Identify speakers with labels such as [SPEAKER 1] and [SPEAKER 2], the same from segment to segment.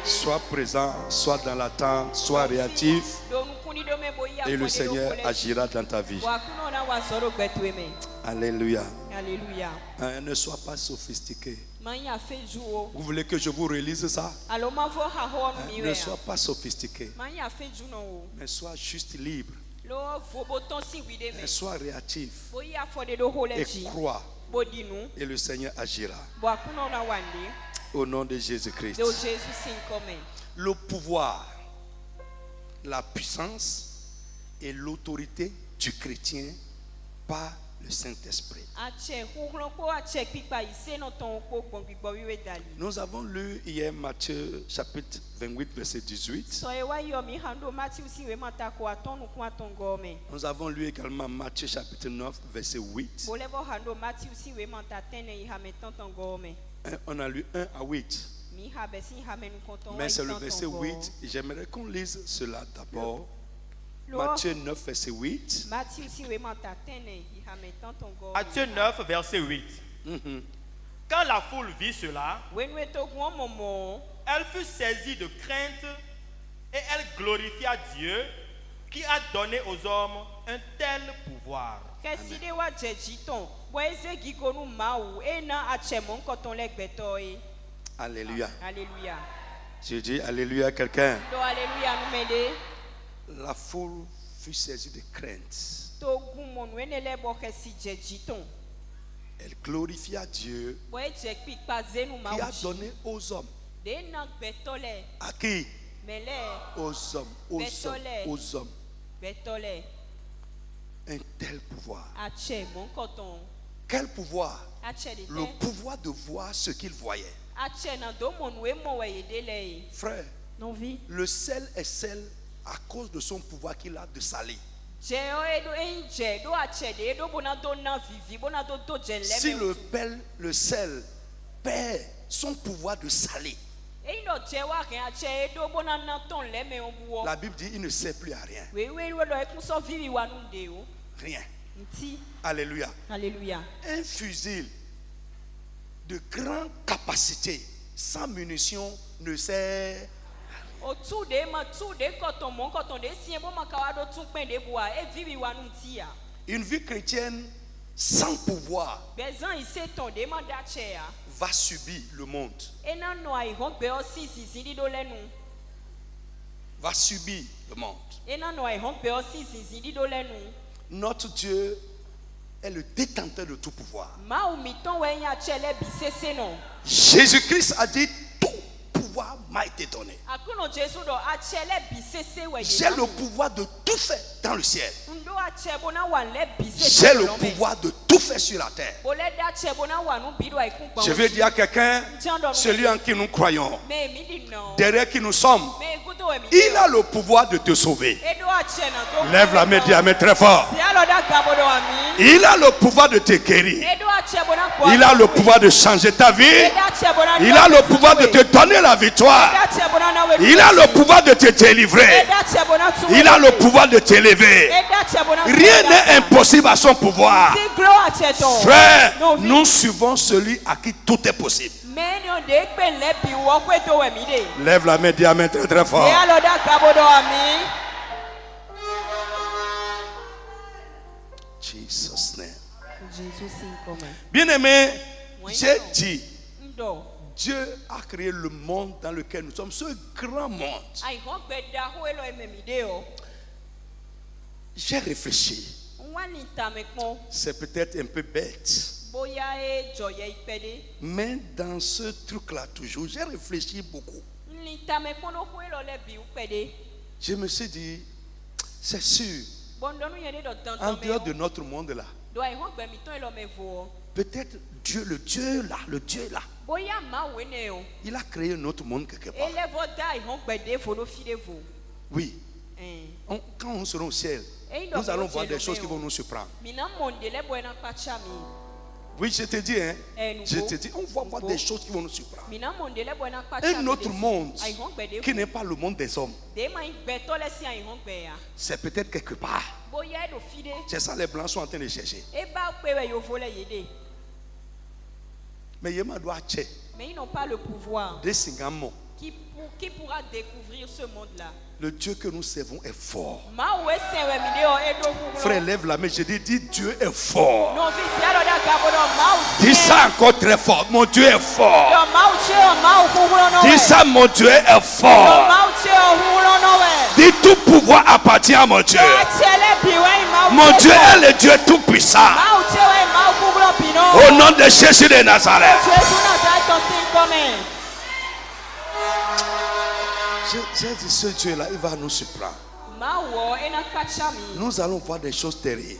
[SPEAKER 1] Sois présent, sois dans l'attente, sois réactif. Et le Seigneur agira dans ta vie. Alléluia.
[SPEAKER 2] Alléluia.
[SPEAKER 1] Ne sois pas sophistiqué. Vous voulez que je vous relise ça? Ne sois pas sophistiqué, mais sois juste libre. Et sois réactif et crois. Et le Seigneur agira. Au nom de Jésus-Christ. Le pouvoir, la puissance et l'autorité du chrétien par le Saint-Esprit. Nous avons lu hier Matthieu chapitre 28 verset 18. Nous avons lu également Matthieu chapitre 9 verset 8. On a lu 1 à 8. Mais c'est le verset 8. J'aimerais qu'on lise cela d'abord. Matthieu 9 verset 8.
[SPEAKER 3] Matthieu 9 verset 8. Quand la foule vit cela, elle fut saisie de crainte et elle glorifia Dieu qui a donné aux hommes un tel pouvoir.
[SPEAKER 1] Alléluia.
[SPEAKER 2] Alléluia.
[SPEAKER 1] Je dis Alléluia à quelqu'un.
[SPEAKER 2] Alléluia nous m'aider.
[SPEAKER 1] La foule fut saisie de crainte. Elle glorifia Dieu qui a donné aux hommes. À qui? Aux hommes. Aux hommes. Un tel pouvoir. Quel pouvoir? Le pouvoir de voir ce qu'il voyait. Frère, le sel est sel à cause de son pouvoir qu'il a de saler. Si le sel perd son pouvoir de saler, la Bible dit il ne sert plus à rien. Rien. Alléluia.
[SPEAKER 2] Alléluia.
[SPEAKER 1] Un fusil de grande capacité sans munitions ne sert. Une vie chrétienne sans pouvoir va subir le monde. Va subir le monde. Notre Dieu est le détenteur de tout pouvoir. Jésus-Christ a dit tout pouvoir m'a été donné. J'ai le pouvoir de tout faire dans le ciel. J'ai le pouvoir de tout faire sur la terre. Je veux dire à quelqu'un, celui en qui nous croyons, derrière qui nous sommes, il a le pouvoir de te sauver. Lève la main, dis amen très fort. Il a le pouvoir de te guérir. Il a le pouvoir de changer ta vie. Il a le pouvoir de te donner la victoire. Il a le pouvoir de te délivrer. Il a le pouvoir de t'élever. Rien n'est impossible à son pouvoir. Frère, nous suivons celui à qui tout est possible. Lève la main, dis amen très très fort. Jesus name. Bien-aimé, j'ai dit, Dieu a créé le monde dans lequel nous sommes, ce grand monde. J'ai réfléchi. C'est peut-être un peu bête, mais dans ce truc-là toujours, j'ai réfléchi beaucoup. Je me suis dit, c'est sûr, en dehors de notre monde là, peut-être Dieu, le Dieu là, il a créé un autre monde quelque part. Oui. Quand on sera au ciel, nous allons voir des choses qui vont nous surprendre. Oui, je te dis, on va voir des choses qui vont nous surprendre. Un autre monde qui n'est pas le monde des hommes. C'est peut-être quelque part. C'est ça les blancs sont en train de chercher. Mais ils n'ont pas le pouvoir
[SPEAKER 2] Qui pourra découvrir ce monde-là?
[SPEAKER 1] Le Dieu que nous servons est fort. Frère, lève la main. Je dis Dieu est fort. Dis ça encore très fort. Mon Dieu est fort. Dis ça, mon Dieu est fort. Dis tout pouvoir appartient à mon Dieu. Mon Dieu est le Dieu tout puissant. Au nom de Jésus de Nazareth. J'ai dit, ce Dieu-là, il va nous surprendre. Nous allons voir des choses terribles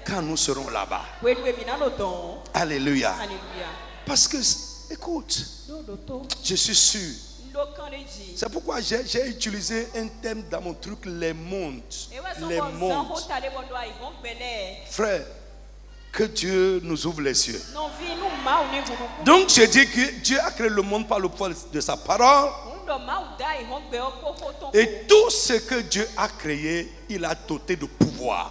[SPEAKER 1] quand nous serons là-bas. Alléluia. Parce que, écoute, je suis sûr. C'est pourquoi j'ai utilisé un thème dans mon truc, les mondes. Les mondes. Frère, que Dieu nous ouvre les yeux. Donc je dis que Dieu a créé le monde par le pouvoir de sa parole. Et tout ce que Dieu a créé, il a doté de pouvoir.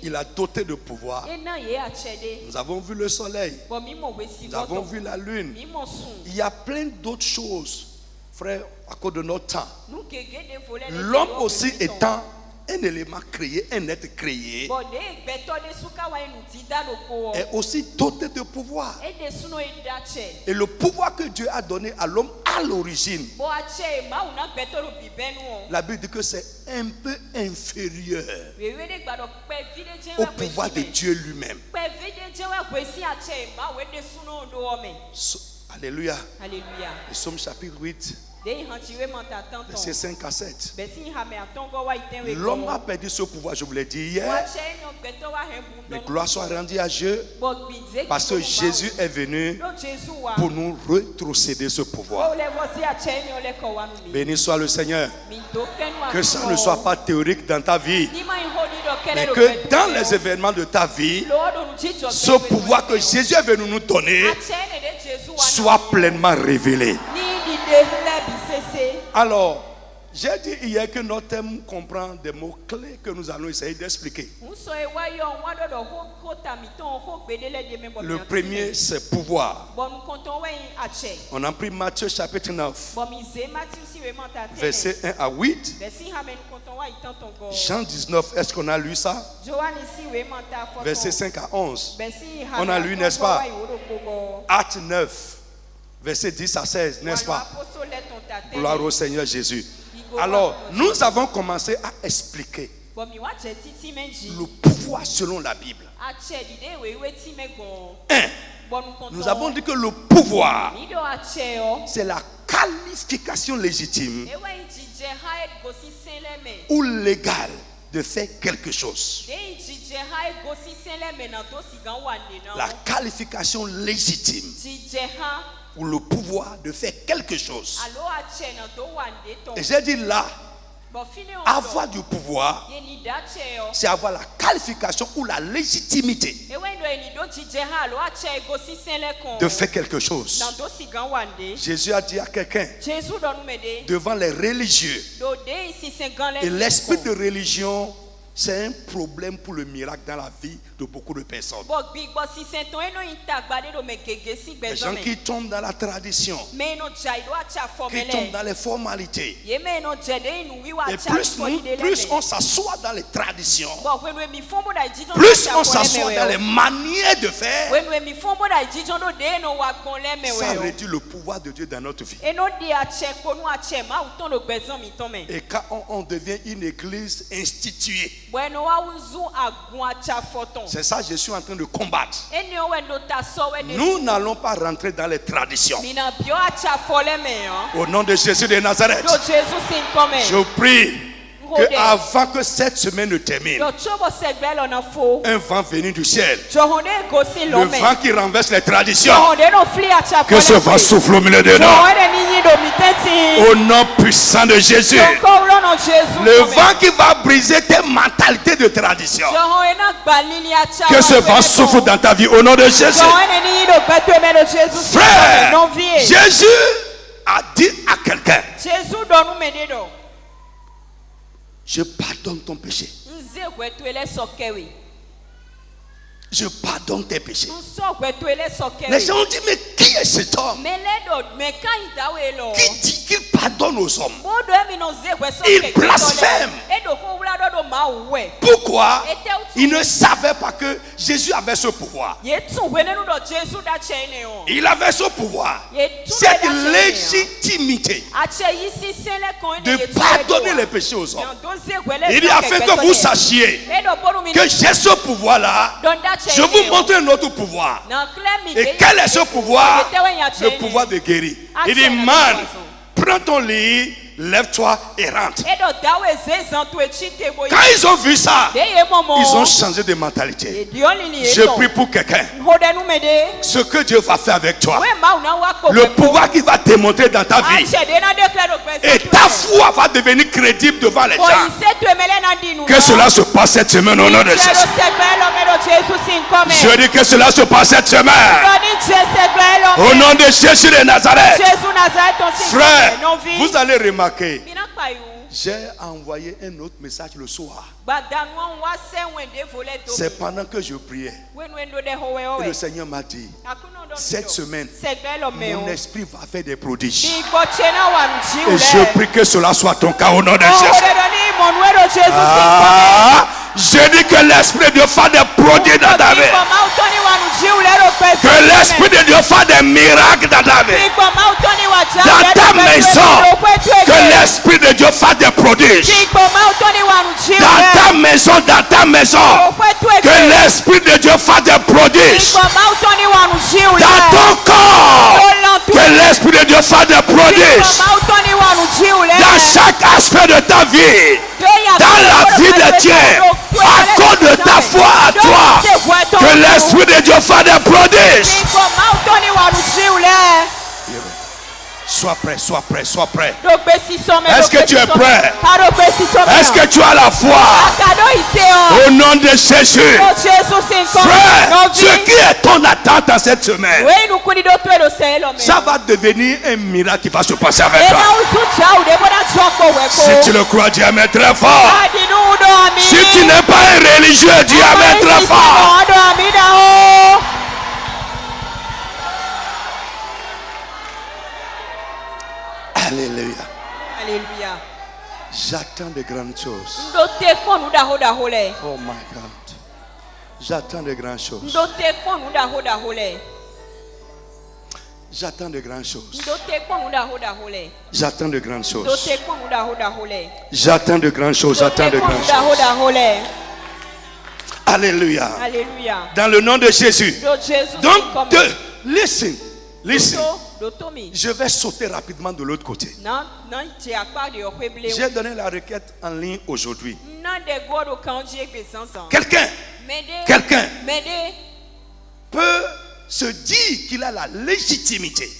[SPEAKER 1] Il a doté de pouvoir. Nous avons vu le soleil. Nous avons vu la lune. Il y a plein d'autres choses, frère, à cause de notre temps. L'homme aussi étant un élément créé, un être créé, est aussi doté de pouvoir. Et le pouvoir que Dieu a donné à l'homme à l'origine, la Bible dit que c'est un peu inférieur au pouvoir de Dieu lui-même. Alléluia. Le Psaume chapitre 8. Verset 5 à 7. L'homme a perdu ce pouvoir, je vous l'ai dit hier. Mais gloire soit rendue à Dieu, parce que Jésus est venu pour nous rétrocéder ce pouvoir. Béni soit le Seigneur. Que ça ne soit pas théorique dans ta vie, mais que dans les événements de ta vie, ce pouvoir que Jésus est venu nous donner soit pleinement révélé. Alors, j'ai dit hier que notre thème comprend des mots clés que nous allons essayer d'expliquer. Le premier, c'est pouvoir. On a pris Matthieu chapitre 9, verset 1 à 8. Jean 19, est-ce qu'on a lu ça? Verset 5 à 11. On a lu, n'est-ce pas? Acte 9. Verset 10 à 16, n'est-ce pas? Gloire au Seigneur Jésus. Alors, nous avons commencé à expliquer le pouvoir selon la Bible. Nous avons dit que le pouvoir, c'est la qualification légitime ou légale de faire quelque chose. La qualification légitime ou le pouvoir de faire quelque chose. Et j'ai dit là, avoir du pouvoir, c'est avoir la qualification ou la légitimité de faire quelque chose. Jésus a dit à quelqu'un, devant les religieux, et l'esprit de religion, c'est un problème pour le miracle dans la vie de beaucoup de personnes. Les gens qui tombent dans la tradition, qui tombent dans les formalités. Et plus on s'assoit dans les traditions, plus on s'assoit dans les manières de faire, ça réduit le pouvoir de Dieu dans notre vie. Et quand on devient une église instituée, c'est ça que je suis en train de combattre. Nous n'allons pas rentrer dans les traditions. Au nom de Jésus de Nazareth, je prie que avant que cette semaine ne termine, un vent venu du ciel, le vent qui renverse les traditions, que ce vent souffle au milieu de nous. Au nom puissant de Jésus, le vent qui va briser tes mentalités de tradition, que ce vent souffle dans ta vie au nom de Jésus. Frère, Jésus a dit à quelqu'un, je pardonne ton péché. Je pardonne tes péchés. Les gens ont dit, mais qui est cet homme qui dit qu'il pardonne aux hommes? Il blasphème. Pourquoi? Il ne savait pas que Jésus avait ce pouvoir. Il avait ce pouvoir, cette légitimité de pardonner les péchés aux hommes. Il dit, afin que vous sachiez que j'ai ce pouvoir-là, je vous montre un autre pouvoir. Et quel est ce pouvoir? Le pouvoir de guérir. Il dit, man, prends ton lit, lève-toi et rentre. Quand ils ont vu ça, ils ont changé de mentalité. Je prie pour quelqu'un. Ce que Dieu va faire avec toi, le pouvoir qu'il va te montrer dans ta vie, et ta foi va devenir crédible devant les gens. Que cela se passe cette semaine au nom de Jésus. Je dis que cela se passe cette semaine au nom de Jésus de Nazareth. Frère, vous allez remarquer, j'ai envoyé un autre message le soir. C'est pendant que je priais. Et le Seigneur m'a dit, cette semaine, mon esprit va faire des prodiges. Et je prie que cela soit ton cas au nom de Jésus. Je dis que l'Esprit de Dieu fasse des prodiges dans ta vie. Que l'Esprit de Dieu fasse des miracles dans ta vie. Dans ta maison, que l'Esprit de Dieu fasse des prodiges. Dans ta maison, que l'Esprit de Dieu fasse des prodiges. Dans ton corps, que l'Esprit de Dieu fasse des prodiges. Dans chaque aspect de ta vie, dans la vie de Dieu, à cause de ta foi à toi, que l'Esprit de Dieu fasse des prodiges. Sois prêt, sois prêt, sois prêt. Est-ce que tu es prêt? Est-ce que tu as la foi? Au nom de Jésus. Frère, ce qui est ton attente en cette semaine, ça va devenir un miracle qui va se passer avec toi. Si tu le crois, dis amen très fort. Si tu n'es pas un religieux, dis amen très fort. Alléluia.
[SPEAKER 2] Alléluia.
[SPEAKER 1] J'attends de grandes choses. Oh my God. J'attends de grandes choses. J'attends de grandes choses. J'attends de grandes choses. J'attends de grandes choses. J'attends de grandes choses. Alléluia.
[SPEAKER 2] Alléluia.
[SPEAKER 1] Dans le nom de Jésus. Donc, listen. Je vais sauter rapidement de l'autre côté. J'ai donné la requête en ligne aujourd'hui. Quelqu'un peut se dire qu'il a la légitimité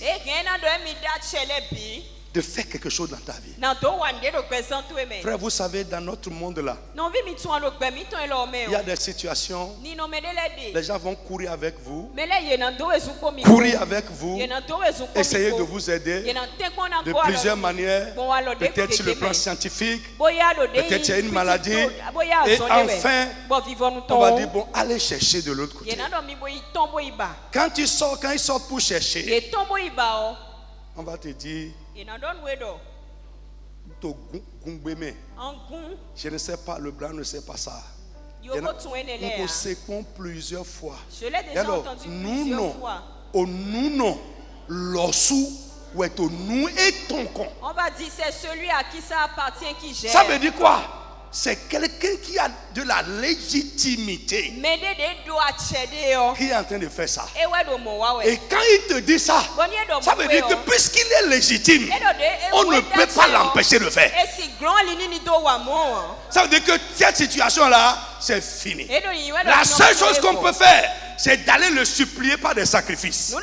[SPEAKER 1] de faire quelque chose dans ta vie. Frère, vous savez, dans notre monde là, il y a des situations, les gens vont courir avec vous, essayer de vous aider de plusieurs manières, peut-être sur le plan scientifique, peut-être il y a une maladie, et enfin, on va dire, bon, allez chercher de l'autre côté. Quand ils sortent pour chercher, on va te dire, je ne sais pas, le blanc ne sait pas ça. Nous séquons plusieurs fois.
[SPEAKER 2] Je l'ai déjà entendu plusieurs fois. On va dire c'est celui à qui ça appartient qui gère.
[SPEAKER 1] Ça veut dire quoi? C'est quelqu'un qui a de la légitimité qui est en train de faire ça. Et quand il te dit ça, ça veut dire que puisqu'il est légitime, on ne peut pas l'empêcher de faire. Ça veut dire que cette situation-là, c'est fini. La seule chose qu'on peut faire, c'est d'aller le supplier par des sacrifices pour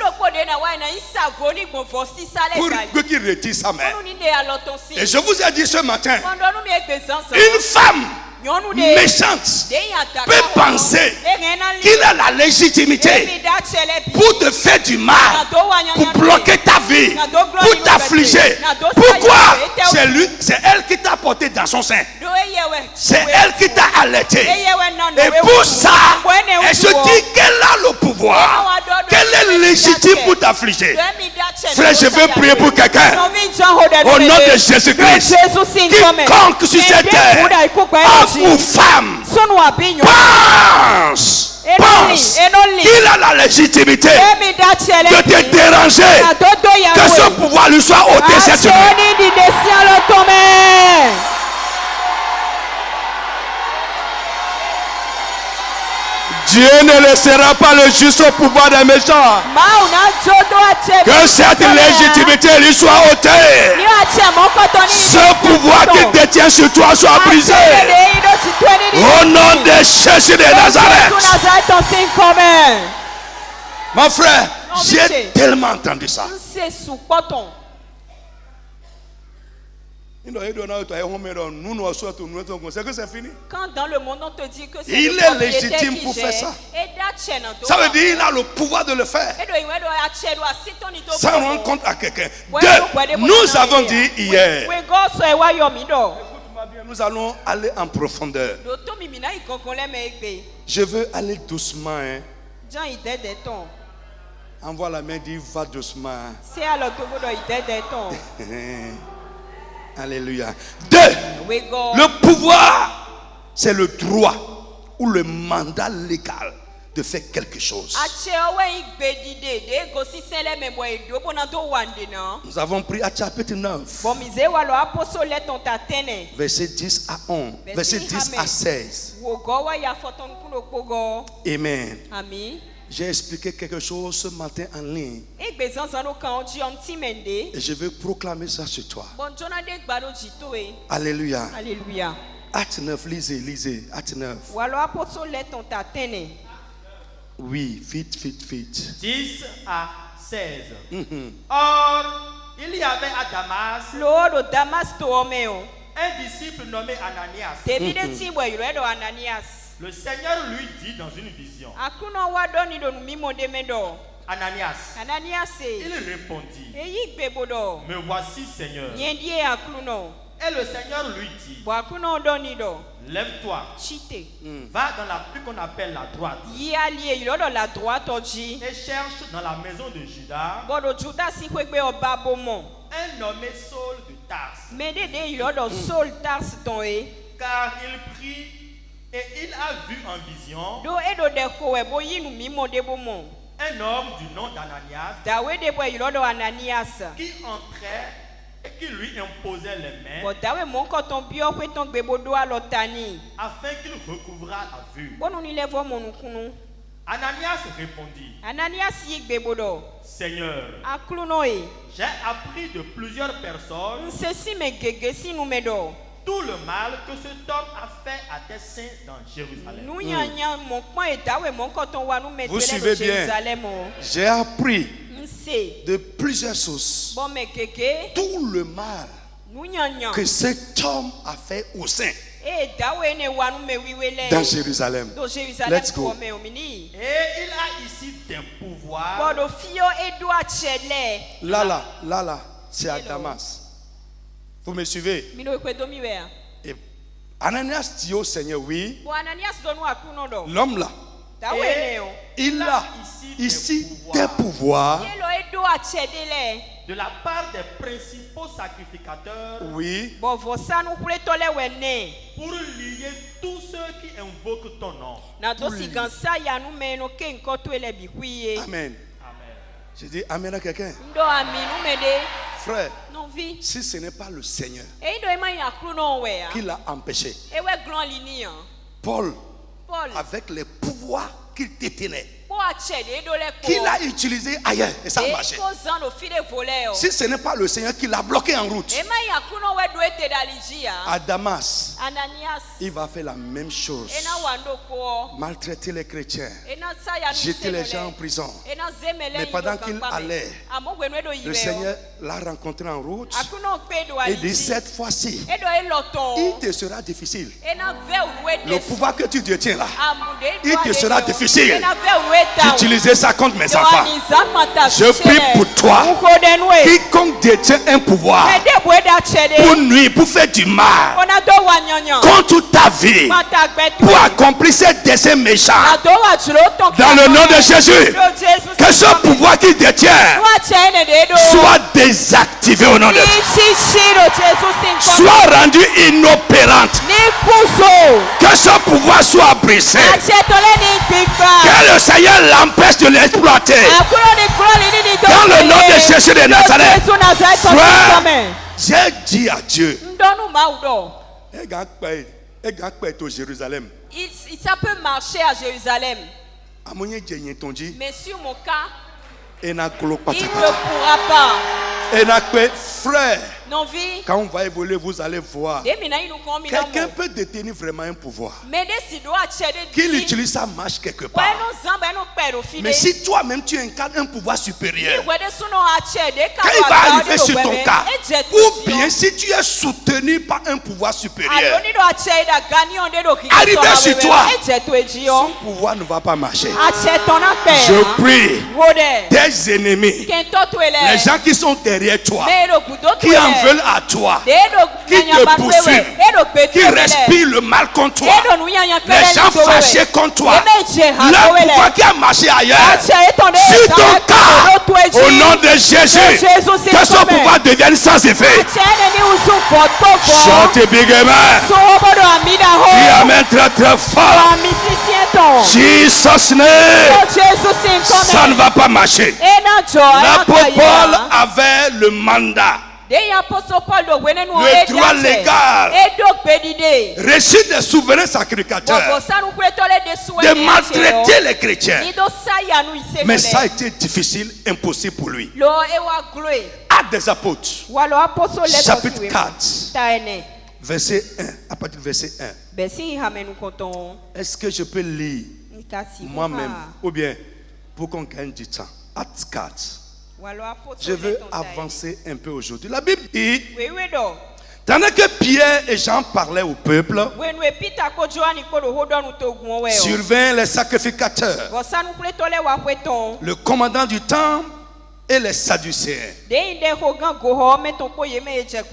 [SPEAKER 1] qu'il retire sa main. Et je vous ai dit ce matin, une femme méchante peut penser qu'il a la légitimité pour te faire du mal, pour bloquer ta vie, pour t'affliger. Pourquoi? C'est elle qui t'a porté dans son sein. C'est elle qui t'a allaité. Et pour ça, elle se dit qu'elle a le pouvoir, qu'elle est légitime pour t'affliger. Frère, je veux prier pour quelqu'un. Au nom de Jésus-Christ, quiconque sur cette terre, homme ou femme, pense qu'il a la légitimité de te déranger, que ce pouvoir lui soit ôté cette nuit. Dieu ne laissera pas le juste au pouvoir des méchants. Que cette légitimité lui soit ôtée. Ce pouvoir qu'il détient sur toi soit brisé. Au nom de Jésus de Nazareth. Mon frère, j'ai tellement entendu ça. C'est que c'est fini.
[SPEAKER 2] Quand dans le monde on te dit que
[SPEAKER 1] il est légitime pour faire ça. Ça veut dire qu'il a le pouvoir de le faire. Ça rend compte à quelqu'un. Nous avons dit hier, nous allons aller en profondeur. Je veux aller doucement. Envoie la main, dit va doucement. Alléluia. 2. Le pouvoir, c'est le droit ou le mandat légal de faire quelque chose. Nous avons pris à chapitre 9, verset 10 à 11, verset 10 à 16. Amen. J'ai expliqué quelque chose ce matin en ligne. Et je veux proclamer ça sur toi. Alléluia. Acte 9, lisez. Acte 9. Oui, vite.
[SPEAKER 3] 10 à 16. Or, il y avait à Damas un disciple nommé Ananias. Le Seigneur lui dit dans une vision, Ananias. Il répondit, me voici, Seigneur. Et le Seigneur lui dit, lève-toi, va dans la rue qu'on appelle la droite, et cherche dans la maison de Judas un nommé Saul de Tarse. Car il prie et il a vu en vision un homme du nom d'Ananias qui entrait et qui lui imposait les mains afin qu'il recouvrât la vue. Ananias répondit, Seigneur, j'ai appris de plusieurs personnes tout le mal que cet homme a fait à tes saints dans Jérusalem.
[SPEAKER 1] Vous suivez bien. J'ai appris de plusieurs sources tout le mal que cet homme a fait au sein dans Jérusalem. Let's go.
[SPEAKER 3] Et il a ici des pouvoirs.
[SPEAKER 1] Là, c'est à Damas. Vous me suivez? Et Ananias dit au Seigneur, oui, l'homme là, il a ici des pouvoirs
[SPEAKER 3] de la part des principaux sacrificateurs,
[SPEAKER 1] oui,
[SPEAKER 3] pour lier tous ceux qui invoquent ton nom.
[SPEAKER 1] Amen. Je dis amen à quelqu'un. Frère, si ce n'est pas le Seigneur qui l'a empêché, Paul, avec les pouvoirs qu'il détenait, qu'il a utilisé ailleurs et ça a marché. Si ce n'est pas le Seigneur qui l'a bloqué en route à Damas, il va faire la même chose. Maltraiter les chrétiens, jeter les gens en prison. Mais pendant qu'il allait, le Seigneur l'a rencontré en route et dit cette fois-ci, il te sera difficile. Le pouvoir que tu détiens là, il te sera difficile d'utiliser ça contre mes enfants. Je prie pour toi, quiconque détient un pouvoir pour nuire, pour faire du mal contre ta vie, pour accomplir ces desseins méchants, dans le nom de Jésus, que ce pouvoir qu'il détient soit désactivé au nom de Jésus, soit rendu inopérante, que ce pouvoir soit brisé, que le Seigneur l'empêche de l'exploiter, dans le nom de Jésus de Nazareth. Frère, j'ai dit à Dieu, Jérusalem.
[SPEAKER 2] Ça peut marcher à Jérusalem.
[SPEAKER 1] Mais
[SPEAKER 2] sur mon cas,
[SPEAKER 1] il ne
[SPEAKER 2] pourra pas.
[SPEAKER 1] Frère,
[SPEAKER 2] Non,
[SPEAKER 1] quand on va évoluer, vous allez voir. Quelqu'un peut détenir vraiment un pouvoir. Qu'il utilise sa marche quelque part. Mais si toi-même tu incarnes un pouvoir supérieur, quand il va arriver sur ton cas, ou bien si tu es soutenu par un pouvoir supérieur, arrivé sur toi, son pouvoir ne va pas marcher. Je prie des ennemis, les gens qui sont derrière toi, qui en veulent à toi, qui te poursuivent, qui respirent le mal contre toi, les gens fâchés contre toi, le pouvoir qui a marché ailleurs, sur ton cas, au nom de Jésus, que ce pouvoir devienne sans effet. Chantez big amen. Dis amen très très fort. Jesus name. Ça ne va pas marcher. L'apôtre Paul avait le mandat, le droit légal reçu des souverains sacrificateurs de maltraiter les chrétiens. Mais ça a été difficile, impossible pour lui. Actes des apôtres, chapitre 4, verset 1, à partir du verset 1. Est-ce que je peux lire moi-même ou bien pour qu'on gagne du temps? Actes 4. Je veux avancer un peu aujourd'hui. La Bible dit, tandis que Pierre et Jean parlaient au peuple, survinrent les sacrificateurs, le commandant du temple et les Sadducéens,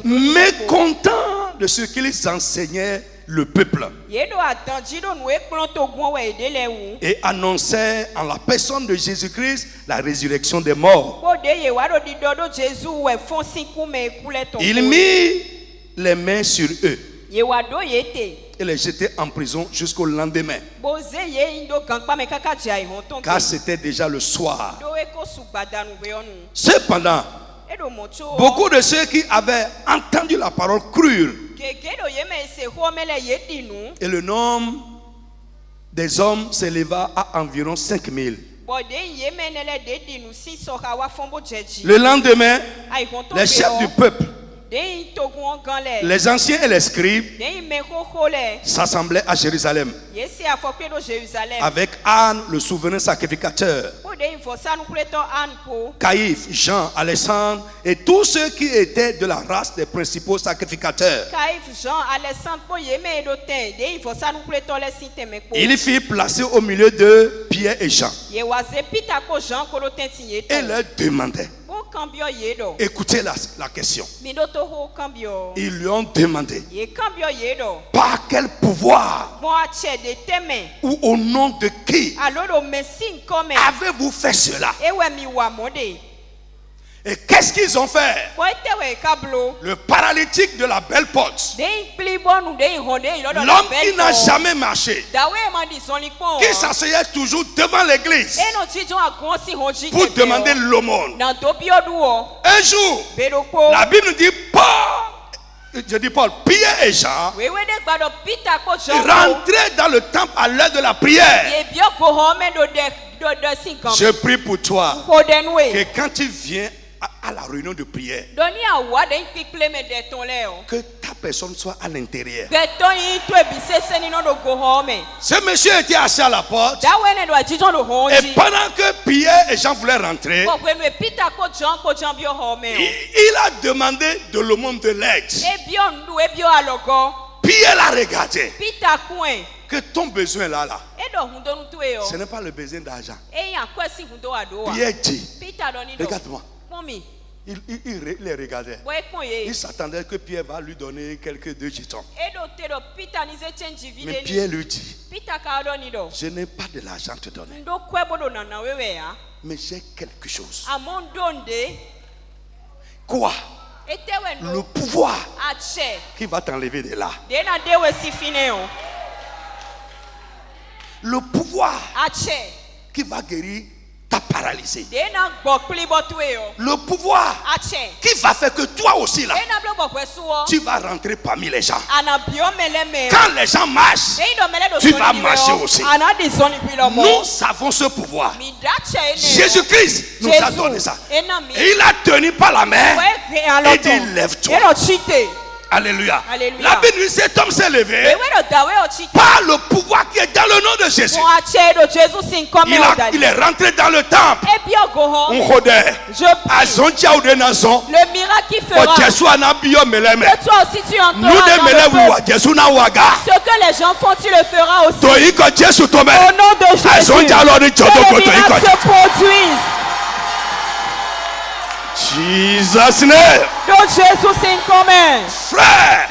[SPEAKER 1] mécontents de ce qu'ils enseignaient le peuple, et annonçaient en la personne de Jésus-Christ la résurrection des morts. Il mit les mains sur eux et les jetait en prison jusqu'au lendemain, car c'était déjà le soir. Cependant, beaucoup de ceux qui avaient entendu la parole crurent, et le nombre des hommes s'éleva à environ 5000. Le lendemain, les chefs du peuple, les anciens et les scribes s'assemblaient à Jérusalem avec Anne, le souverain sacrificateur, Caïphe, Jean, Alexandre et tous ceux qui étaient de la race des principaux sacrificateurs. Il fit placer au milieu de Pierre et Jean et leur demandait. Écoutez la question. Ils lui ont demandé, par quel pouvoir ou au nom de qui avez-vous fait cela? Et qu'est-ce qu'ils ont fait? Le paralytique de la belle porte, l'homme qui n'a jamais marché, qui s'asseyait toujours devant l'église pour demander l'aumône. Un jour, la Bible nous dit, Paul, Pierre et Jean rentraient dans le temple à l'heure de la prière. Je prie pour toi que quand tu viens à la réunion de prière, que ta personne soit à l'intérieur.
[SPEAKER 2] Ce
[SPEAKER 1] monsieur était assis à la porte. Et pendant que Pierre et Jean voulaient rentrer, il a demandé de l'aumône de l'aide. Pierre l'a regardé. Que ton besoin là, ce n'est pas le besoin d'argent. Pierre dit, regarde-moi. Il les regardait. Il s'attendait que Pierre va lui donner quelques 2 jetons. Mais Pierre lui dit, je n'ai pas de l'argent à te donner, mais j'ai quelque chose. Quoi? Le pouvoir qui va t'enlever de là. Le pouvoir qui va guérir ta paralysée. Le pouvoir qui va faire que toi aussi là, tu vas rentrer parmi les gens. Quand les gens marchent, tu vas marcher aussi. Nous avons ce pouvoir. Jésus-Christ nous a donné ça. Et il a tenu par la main et dit, lève-toi. Alléluia.
[SPEAKER 2] Alléluia.
[SPEAKER 1] La Bible dit, cet homme s'est levé par le pouvoir qui est dans le nom de Jésus. Il est rentré dans le temple.
[SPEAKER 2] Le miracle qui fera que toi aussi tu entreras dans le peuple. Ce que les gens font, tu le feras aussi. Au nom de Jésus, que le miracle se produise.
[SPEAKER 1] Jesus name. Frère,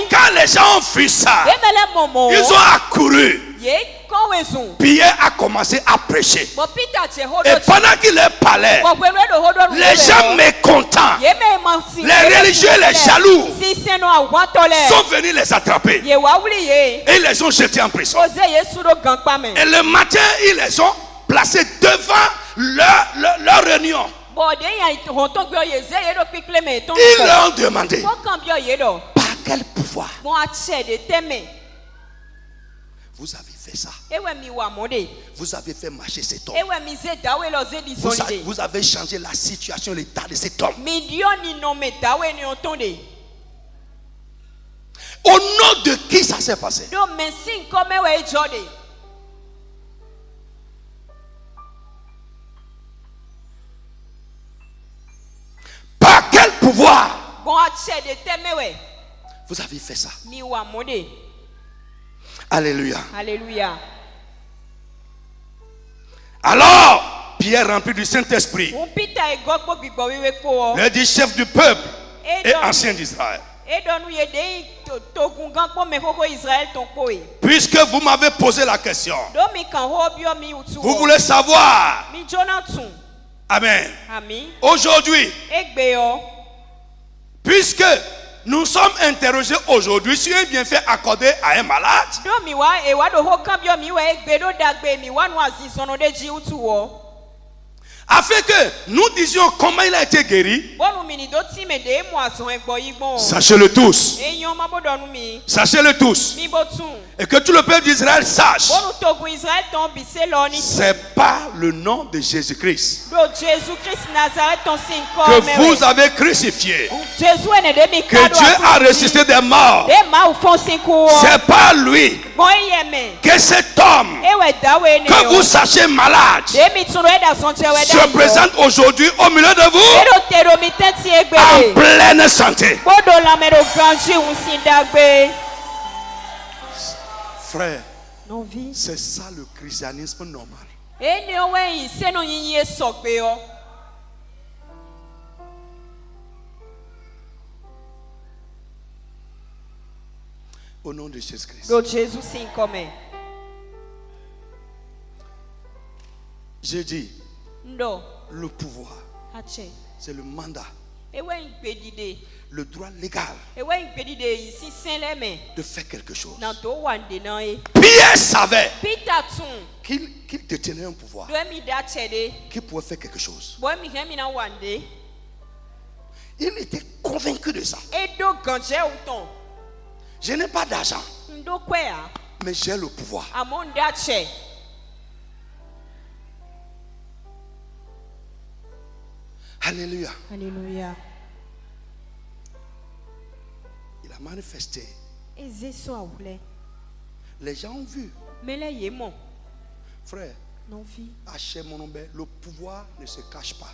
[SPEAKER 1] quand les gens ont vu ça, ils ont accouru. Pierre a commencé à prêcher. Et pendant qu'il parlait, les gens mécontents, les religieux, les jaloux, sont venus les attraper. Et ils les ont jetés en prison. Et le matin, ils les ont placés devant leur réunion. Ils leur ont demandé, par quel pouvoir vous avez fait ça? Vous avez fait marcher cet homme. Vous avez changé la situation, l'état de cet homme. Au nom de qui ça s'est passé? Par quel pouvoir vous avez fait ça? Alléluia.
[SPEAKER 2] Alléluia.
[SPEAKER 1] Alors, Pierre rempli du Saint-Esprit, le dit chef du peuple et ancien d'Israël, puisque vous m'avez posé la question, vous voulez savoir. Amen. Aujourd'hui, puisque nous sommes interrogés aujourd'hui sur un bienfait accordé à un malade, afin que nous disions comment il a été guéri. Sachez-le tous. Sachez-le tous. Et que tout le peuple d'Israël sache. C'est par le nom de Jésus-Christ que vous avez crucifié, que Dieu a ressuscité des morts. C'est par lui que cet homme que vous sachez malade se présente aujourd'hui au milieu de vous en pleine santé. Frère, c'est ça le christianisme normal. Au nom de Jésus-Christ. J'ai dit, le pouvoir, c'est le mandat, le droit légal de faire quelque chose. Pierre savait qu'il détenait un pouvoir qui pouvait faire quelque chose. Il était convaincu de ça. Je n'ai pas d'argent, mais j'ai le pouvoir. Alléluia.
[SPEAKER 2] Alléluia.
[SPEAKER 1] Il a manifesté. Les gens ont vu. Frère, le pouvoir ne se cache pas.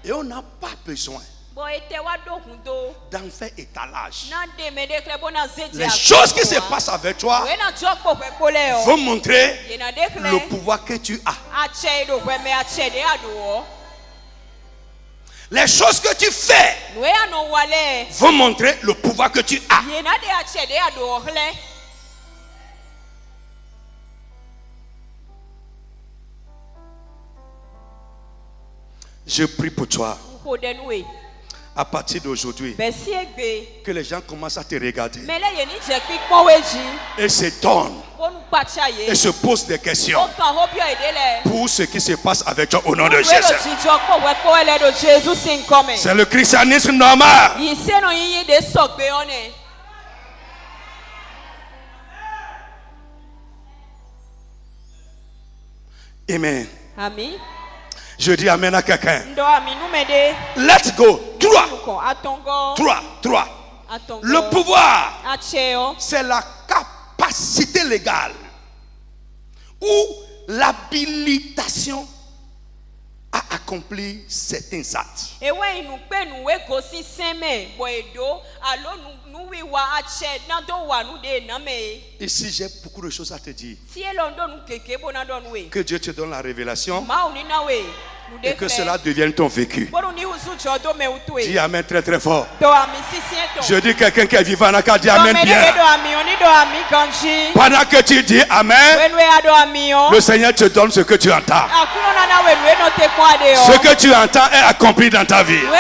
[SPEAKER 1] Et on n'a pas besoin d'en faire étalage. Les choses qui se passent avec toi vont montrer le pouvoir que tu as. Les choses que tu fais vont montrer le pouvoir que tu as. Je prie pour toi. À partir d'aujourd'hui, que les gens commencent à te regarder et se donnent et se posent des questions pour ce qui se passe avec toi au nom de Jésus. C'est le christianisme normal. Amen.
[SPEAKER 2] Amen.
[SPEAKER 1] Je dis amen à quelqu'un. Let's go. 3. Le pouvoir, c'est la capacité légale ou l'habilitation à accomplir certains actes. Ici, j'ai beaucoup de choses à te dire. Que Dieu te donne la révélation et que cela devienne ton vécu. Dis amen très très fort. Je dis quelqu'un qui est vivant n'a qu'à dire amen bien. Pendant que tu dis amen, le Seigneur te donne ce que tu entends. Ce que tu entends est accompli dans ta vie. Donc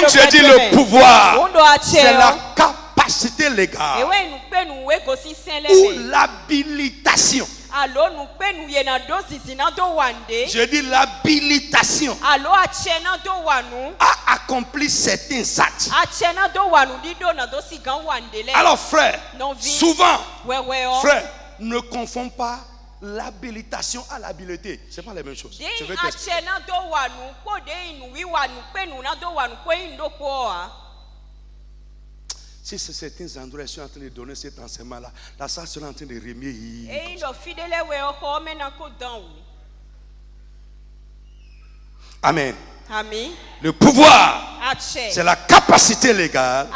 [SPEAKER 1] je dis le pouvoir, c'est la capacité légale ou l'habilitation. Je dis l'habilitation à accomplir certains actes. Alors frère, souvent, frère, ne confonds pas l'habilitation à l'habileté. Ce n'est pas la même chose. Je vais t'expliquer. Si c'est certains endroits qui sont en train de donner cet enseignement-là, la salle sera en train de remuer. Amen.
[SPEAKER 2] Amen.
[SPEAKER 1] Le pouvoir, c'est la capacité légale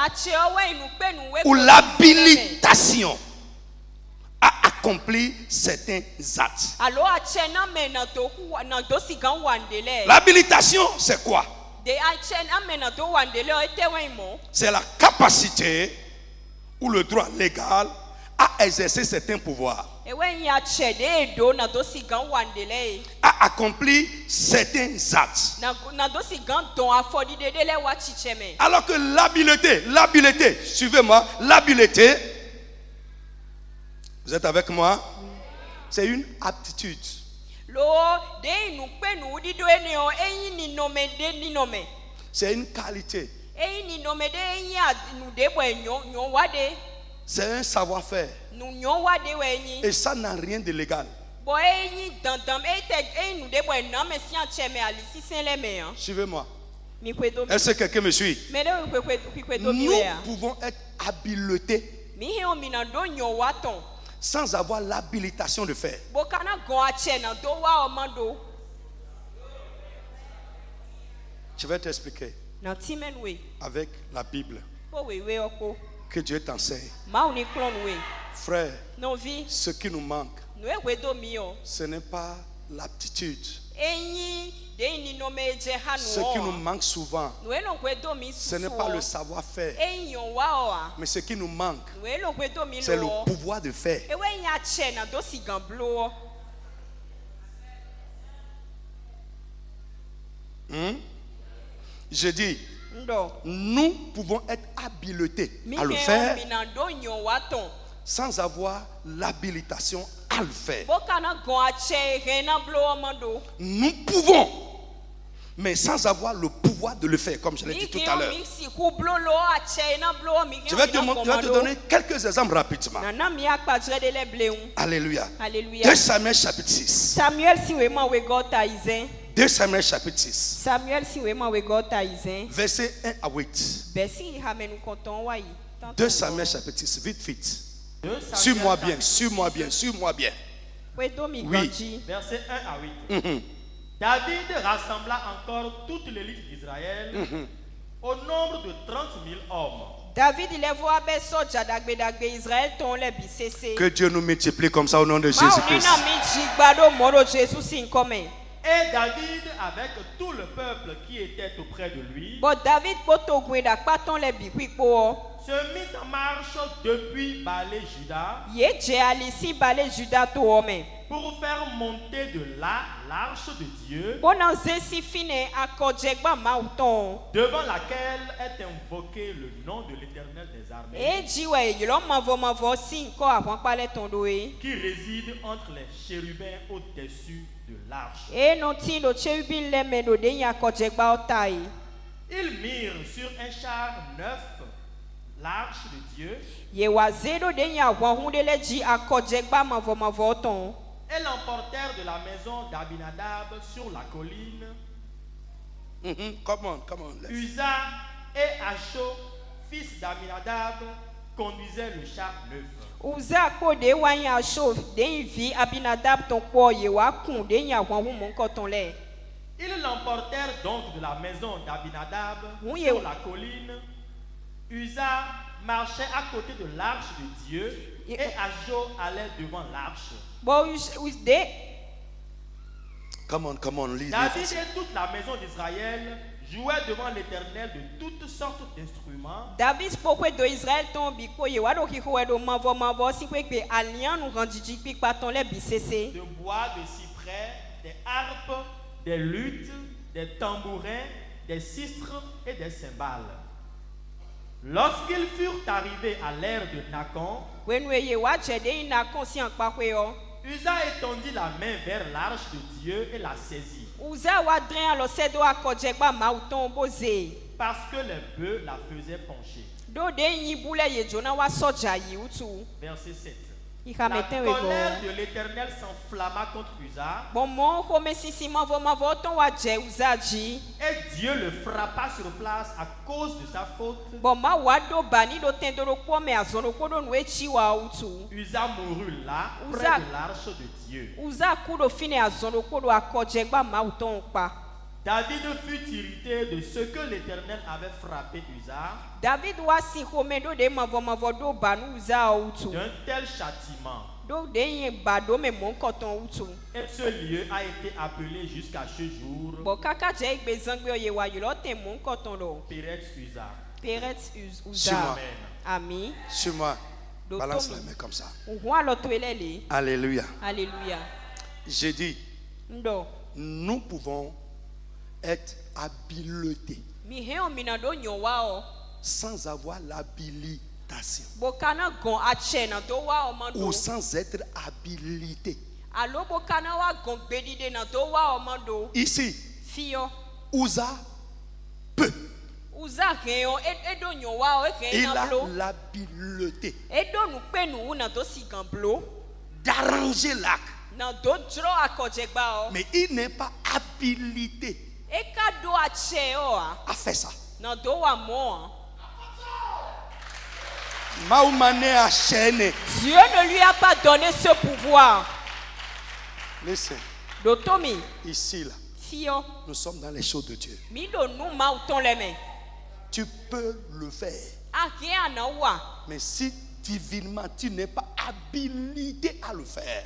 [SPEAKER 1] ou l'habilitation à accomplir certains actes. L'habilitation, c'est quoi? C'est la capacité ou le droit légal à exercer certains pouvoirs, à accomplir certains actes. Alors que l'habileté, suivez-moi, l'habileté, vous êtes avec moi? C'est une aptitude. C'est une qualité. C'est un savoir-faire. Et ça n'a rien de légal. Suivez-moi. Est-ce que quelqu'un me suit? Nous pouvons être habilités sans avoir l'habilitation de faire. Je vais t'expliquer avec la Bible. Que Dieu t'enseigne. Frère, ce qui nous manque, ce n'est pas l'aptitude. Ce qui nous manque souvent, ce n'est pas le savoir-faire. Mais ce qui nous manque, c'est le pouvoir de faire. Je dis, nous pouvons être habilités à le faire sans avoir l'habilitation à le faire. Nous pouvons, mais sans avoir le pouvoir de le faire, comme je l'ai dit tout à l'heure. Je vais te donner quelques exemples rapidement. Alléluia. 2 Samuel chapitre 6. 2 Samuel chapitre 6.
[SPEAKER 2] Samuel si wema we gota izen.
[SPEAKER 1] Verset 1 à 8.
[SPEAKER 2] Besi hamenu konton wai.
[SPEAKER 1] 2 Samuel chapitre 6, vite, vite. Suis-moi bien, suis-moi bien, suis-moi bien.
[SPEAKER 2] Oui.
[SPEAKER 3] Verset 1 à 8. David rassembla encore toute l'élite d'Israël au nombre de 30 000 hommes.
[SPEAKER 2] David il est voix soja dagbe Israël ton les bisese.
[SPEAKER 1] Que Dieu nous multiplie comme ça au nom de Jésus-Christ.
[SPEAKER 3] Et David avec tout le peuple qui était auprès de lui se mit en marche depuis Balé Juda pour faire monter de là l'arche de Dieu devant laquelle est invoqué le nom de l'Éternel des armées qui réside entre les chérubins au-dessus de l'arche. Ils mirent sur un char neuf l'arche de Dieu et l'emportèrent de la maison d'Abinadab sur la colline.
[SPEAKER 1] Come on.
[SPEAKER 3] Uza et Acho, fils d'Abinadab, conduisaient le char neuf. Ils l'emportèrent donc de la maison d'Abinadab sur la colline. Uza marchait à côté de l'arche de Dieu et Acho allait devant l'arche.
[SPEAKER 1] Come on, lead.
[SPEAKER 3] David et toute la maison d'Israël jouaient devant l'Éternel de toutes sortes d'instruments.
[SPEAKER 2] David spoke de Israël ton biko ye wado ki ko edo mavo si kwe pe allian nous rendiji pi paton le bisese.
[SPEAKER 3] De bois, de cyprès, des harpes, des luttes, des tambourins, des sistres et des cymbales. Lorsqu'ils furent arrivés à l'ère de Nakon, Uza étendit la main vers l'arche de Dieu et la saisit. Parce que les bœufs la faisaient pencher. Verset 7. La colère de l'Éternel s'enflamma contre Uza. Et Dieu le frappa sur place à cause de sa faute. Uza mourut là, près de l'arche de Dieu. David fut irrité de ce que l'Éternel avait frappé Uza d'un tel châtiment. Et ce lieu a été appelé jusqu'à ce jour Péretz Uza.
[SPEAKER 2] Amen.
[SPEAKER 1] Suis-moi. Balance la main comme ça. Alléluia. J'ai dit, nous pouvons être habilités sans avoir l'habilitation ou sans être habilité. Ici, Uza peut. Il a l'habileté d'arranger l'acte, mais il n'est pas habilité à faire ça.
[SPEAKER 2] Dieu ne lui a pas donné ce pouvoir.
[SPEAKER 1] Listen. Ici là, nous sommes dans les choses de Dieu. Tu peux le faire. Mais si divinement tu n'es pas habilité à le faire,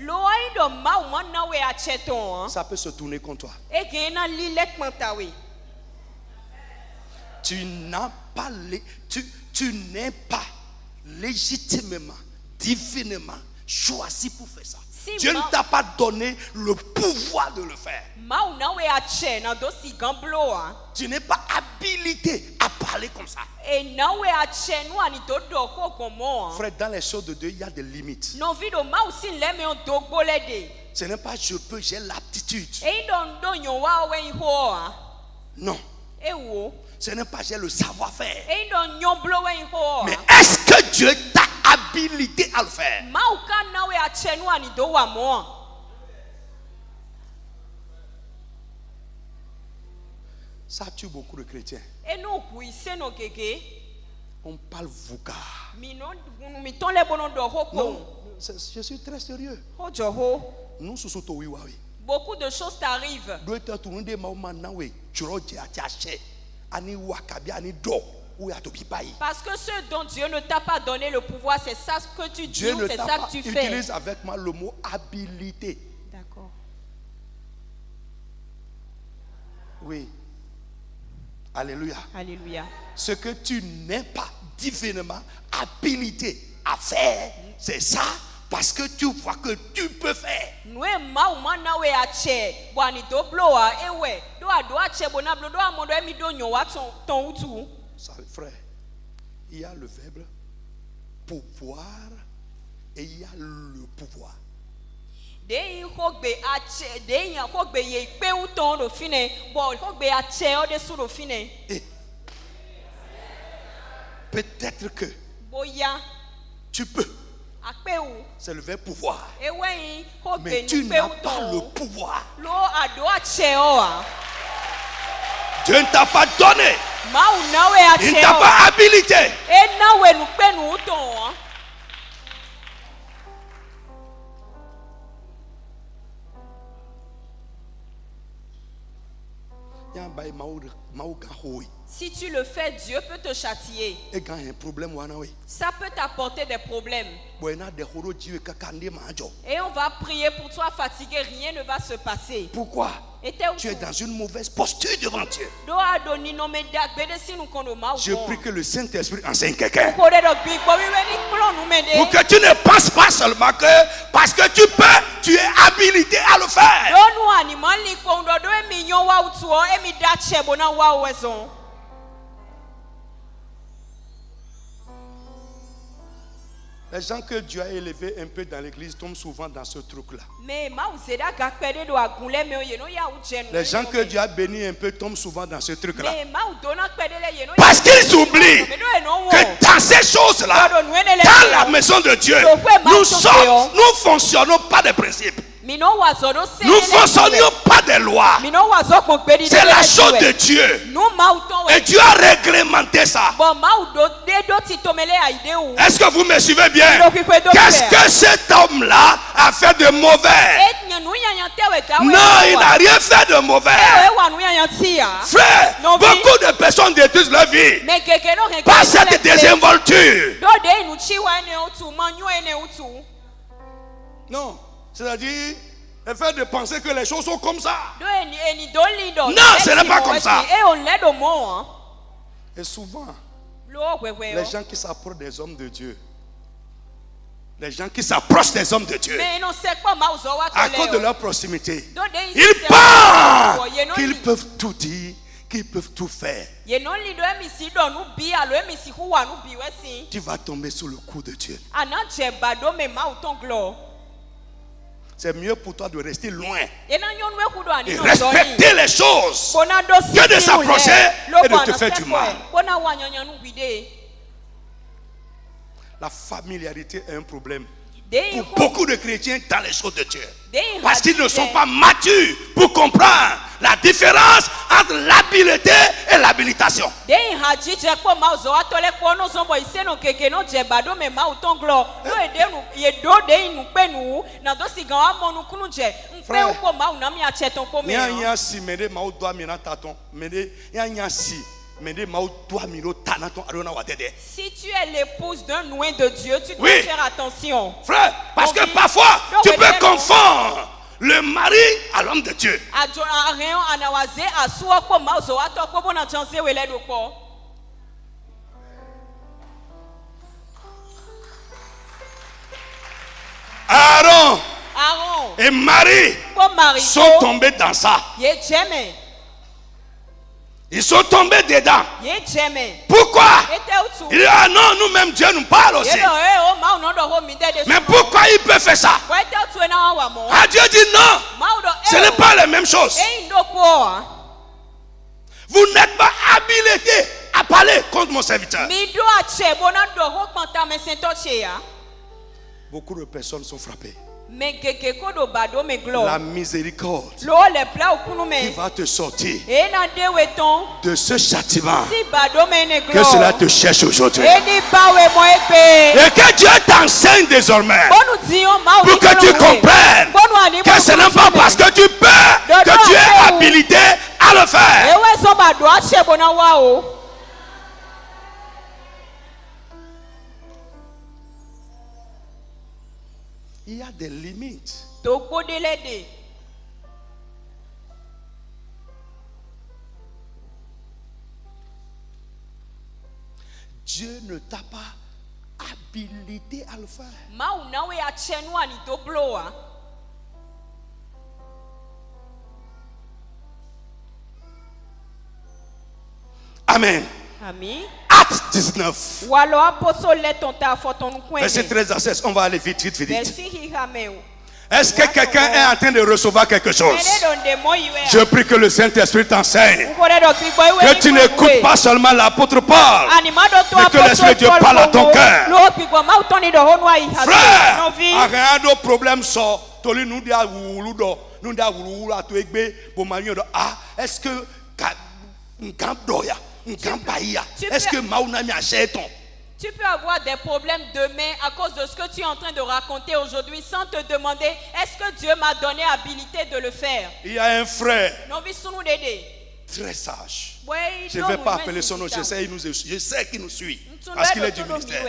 [SPEAKER 1] ça peut se tourner contre toi. Tu n'es pas légitimement, divinement choisi pour faire ça. Dieu ne t'a pas donné le pouvoir de le faire. Tu n'es pas habilité à parler comme ça. Frère, dans les choses de Dieu, il y a des limites. Ce n'est pas je peux, j'ai l'aptitude. Non. Ce n'est pas j'ai le savoir-faire. Mais est-ce que Dieu t'a habilité à le faire? Ça tue beaucoup de chrétiens. On parle vouka. Non, je suis très sérieux. Nous sommes
[SPEAKER 2] beaucoup de choses t'arrivent. Parce que ce dont Dieu ne t'a pas donné le pouvoir, c'est ça que tu dis ou c'est ça que tu fais.
[SPEAKER 1] Utilise avec moi le mot habilité.
[SPEAKER 2] D'accord.
[SPEAKER 1] Oui. Alléluia.
[SPEAKER 2] Alléluia.
[SPEAKER 1] Ce que tu n'es pas divinement habilité à faire, c'est ça, parce que tu vois que tu peux faire. Ça, frère, il y a le verbe pouvoir et il y a le pouvoir. Et peut-être que tu peux. C'est le verbe pouvoir. Mais tu n'as pas le pouvoir. Dieu ne t'a pas donné. Il ne t'a pas habilité.
[SPEAKER 2] Si tu le fais, Dieu peut te châtier. Ça peut t'apporter des problèmes. Et on va prier pour toi fatigué, rien ne va se passer.
[SPEAKER 1] Pourquoi? Tu es dans une mauvaise posture devant Dieu. Je prie que le Saint-Esprit enseigne quelqu'un. Pour que tu ne penses pas seulement que parce que tu peux, tu es habilité à le faire. Les gens que Dieu a élevés un peu dans l'église tombent souvent dans ce truc-là. Les gens que Dieu a bénis un peu tombent souvent dans ce truc-là. Parce qu'ils oublient que dans ces choses-là, dans la maison de Dieu, nous fonctionnons pas des principes. Nous ne fonctionnions pas des lois. C'est la chose de Dieu. Et Dieu a réglementé ça. Est-ce que vous me suivez bien? Qu'est-ce que cet homme-là a fait de mauvais? Non, il n'a rien fait de mauvais. Frère, beaucoup de personnes détruisent leur vie par cette désinvolture. Non. C'est-à-dire, le fait de penser que les choses sont comme ça. Non, ce n'est pas comme ça. Et souvent, les gens qui s'approchent des hommes de Dieu, les gens qui s'approchent des hommes de Dieu, à cause de leur proximité, ils pensent qu'ils peuvent tout dire, qu'ils peuvent tout faire. Tu vas tomber sous le coup de Dieu. C'est mieux pour toi de rester loin et respecter les choses que de s'approcher et de te faire du mal. La familiarité est un problème pour beaucoup de chrétiens dans les choses de Dieu. Parce qu'ils ne sont pas matures pour comprendre la différence entre l'habileté et l'habilitation.
[SPEAKER 2] Si tu es l'épouse d'un noué de Dieu, tu dois faire attention.
[SPEAKER 1] Frère, parce que parfois tu peux confondre le mari à l'homme de Dieu. Aaron et Marie sont tombés dans ça. Ils sont tombés dedans. Pourquoi? Il dit, ah non, nous-mêmes, Dieu nous parle aussi. Mais pourquoi il peut faire ça? Ah, Dieu dit non. Ce n'est pas la même chose. Vous n'êtes pas habilité à parler contre mon serviteur. Beaucoup de personnes sont frappées. la miséricorde qui va te sortir de ce châtiment que cela te cherche aujourd'hui. Et que Dieu t'enseigne désormais pour que tu comprennes que ce n'est pas parce que tu peux que tu es habilité à le faire. Il y a des limites. Dieu ne t'a pas habilité à le faire. Amen. Acte 19. Verset 13 à 16. On va aller vite. Est-ce que quelqu'un est en train de recevoir quelque chose? Je prie que le Saint-Esprit t'enseigne. Que tu n'écoutes pas seulement l'apôtre Paul, mais que l'Esprit de Dieu parle à ton cœur. Frère, rien de problème sort. Est-ce que est-ce que Maounami achète?
[SPEAKER 2] Tu peux avoir des problèmes demain à cause de ce que tu es en train de raconter aujourd'hui sans te demander est-ce que Dieu m'a donné habilité de le faire.
[SPEAKER 1] Il y a un frère très sage. Je ne vais pas appeler son nom, je sais qu'il nous suit parce qu'il est du ministère.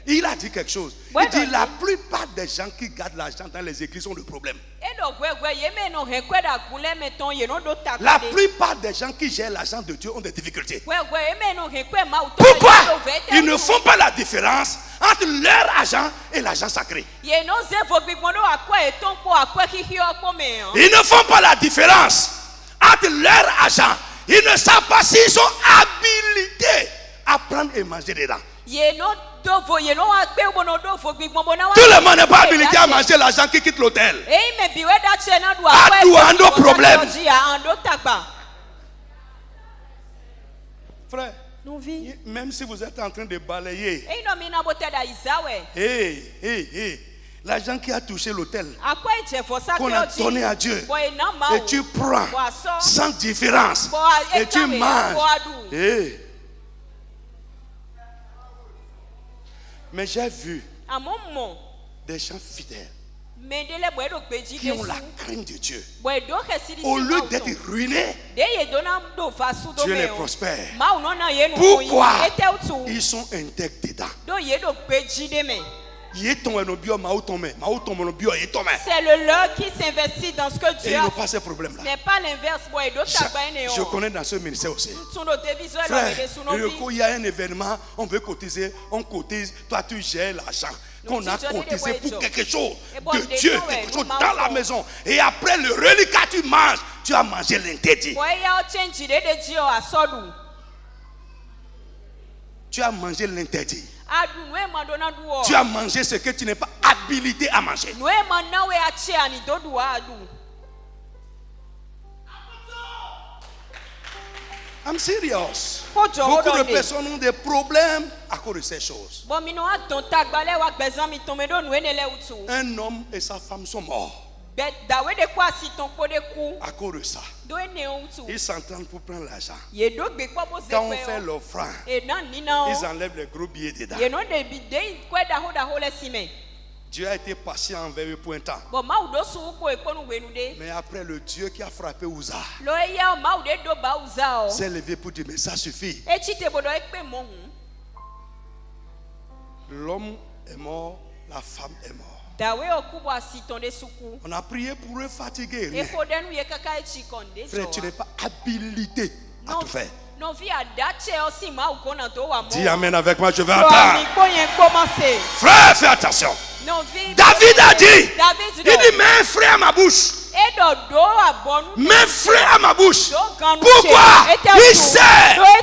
[SPEAKER 1] Il a dit quelque chose. Il dit la plupart des gens qui gardent l'argent dans les églises ont des problèmes. La plupart des gens qui gèrent l'argent de Dieu ont des difficultés. Pourquoi? Ils ne font pas la différence entre leur argent et l'argent sacré. Ils ne font pas la différence entre leur argent. Ils ne savent pas s'ils sont habilités à prendre et manger dedans. Tout le monde n'est pas habilité à manger l'argent qui quitte l'hôtel. À nos problèmes. Frère, même si vous êtes en train de balayer, l'argent qui a touché l'hôtel, qu'on a donné à Dieu, et tu prends sans différence, et tu manges. Mais j'ai vu des gens fidèles qui ont la crainte de Dieu. Au lieu d'être ruinés, Dieu les prospère. Pourquoi? Ils sont intègres dedans.
[SPEAKER 2] C'est le leur qui s'investit dans ce que Dieu
[SPEAKER 1] a fait. Ce n'est
[SPEAKER 2] pas l'inverse.
[SPEAKER 1] Je connais dans ce ministère aussi. Frère, il y a un événement, on veut cotiser, on cotise, toi tu gères l'argent qu'on a cotisé pour quelque chose de Dieu, quelque chose dans la maison. Et après le reliquat tu manges, tu as mangé l'interdit. Tu as mangé l'interdit. Tu as mangé ce que tu n'es pas habilité à manger. I'm serious. Beaucoup de personnes ont des problèmes à cause de ces choses. Un homme et sa femme sont morts à cause de ça. Ils s'entendent pour prendre l'argent. Quand on fait l'offrande, ils enlèvent les gros billets dedans. Dieu a été patient envers eux pour un temps. Mais après, le Dieu qui a frappé Uza s'est levé pour dire mais ça suffit. L'homme est mort, la femme est morte. On a prié pour eux fatigués. Frère, tu n'es pas habilité à tout faire. Dis amen avec moi, je vais entendre. Frère, fais attention. David a dit, il dit, mets un fruit à ma bouche. Mets un fruit à ma bouche. Pourquoi? Il sait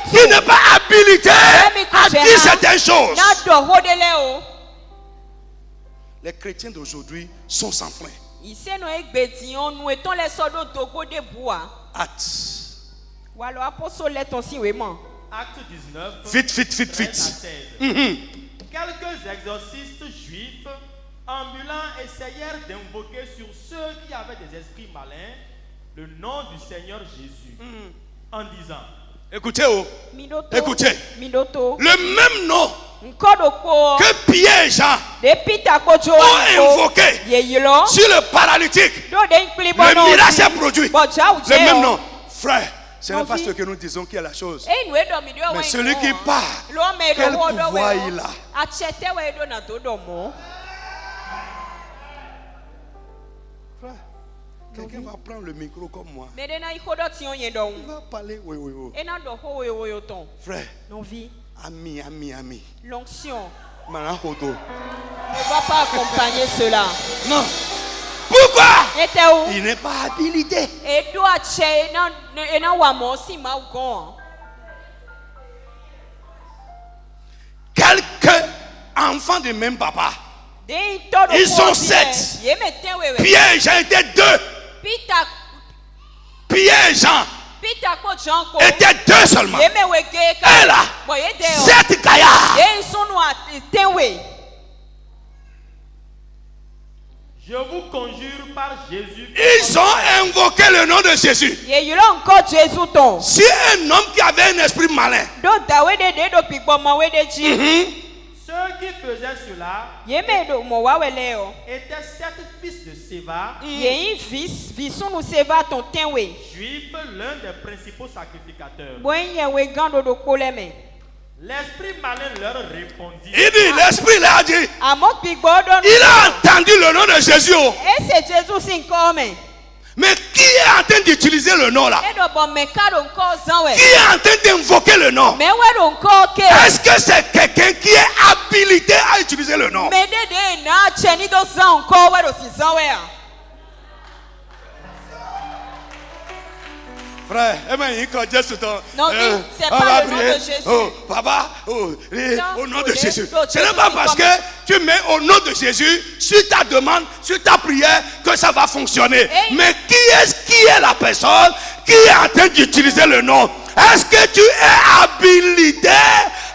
[SPEAKER 1] qu'il n'est pas habilité à dire certaines choses. Les chrétiens d'aujourd'hui sont sans frein. Acte.
[SPEAKER 3] Acte 19.
[SPEAKER 1] Vite.
[SPEAKER 3] Quelques exorcistes juifs ambulants essayèrent d'invoquer sur ceux qui avaient des esprits malins le nom du Seigneur Jésus, en disant,
[SPEAKER 1] écoutez, écoutez, le même nom que Pierre et Jean ont invoqué sur le paralytique, le miracle s'est produit. Le même nom, frère. Ce n'est pas ce que nous disons qui est la chose, mais celui qui parle, quel pouvoir il a. Frère, quelqu'un va prendre le micro comme moi. Il va parler. Oui. Frère, ami.
[SPEAKER 2] L'onction
[SPEAKER 1] ne
[SPEAKER 2] va pas accompagner cela.
[SPEAKER 1] Non. Pourquoi? Il n'est pas habilité. Quelques enfants du même papa. Ils sont 7. Pierre et Jean étaient 2. Pierre et Jean étaient 2 seulement. Et là, 7 gaillards.
[SPEAKER 3] Je vous conjure par Jésus.
[SPEAKER 1] Ils ont invoqué le nom de Jésus. Si un homme qui avait un esprit malin,
[SPEAKER 3] ceux qui faisaient cela étaient 7 fils de Séva, juifs, l'un des principaux sacrificateurs. L'esprit malin leur répondit.
[SPEAKER 1] Il dit, l'esprit leur dit, il a entendu le nom de Jésus. Mais qui est en train d'utiliser le nom là? Qui est en train d'invoquer le nom? Est-ce que c'est quelqu'un qui est habilité à utiliser le nom? Frère,
[SPEAKER 2] non, c'est pas le nom de Jésus.
[SPEAKER 1] Oh, papa, au nom de Jésus. Ce n'est pas parce que tu mets au nom de Jésus sur ta demande, sur ta prière, que ça va fonctionner. Mais qui est la personne qui est en train d'utiliser le nom? Est-ce que tu es habilité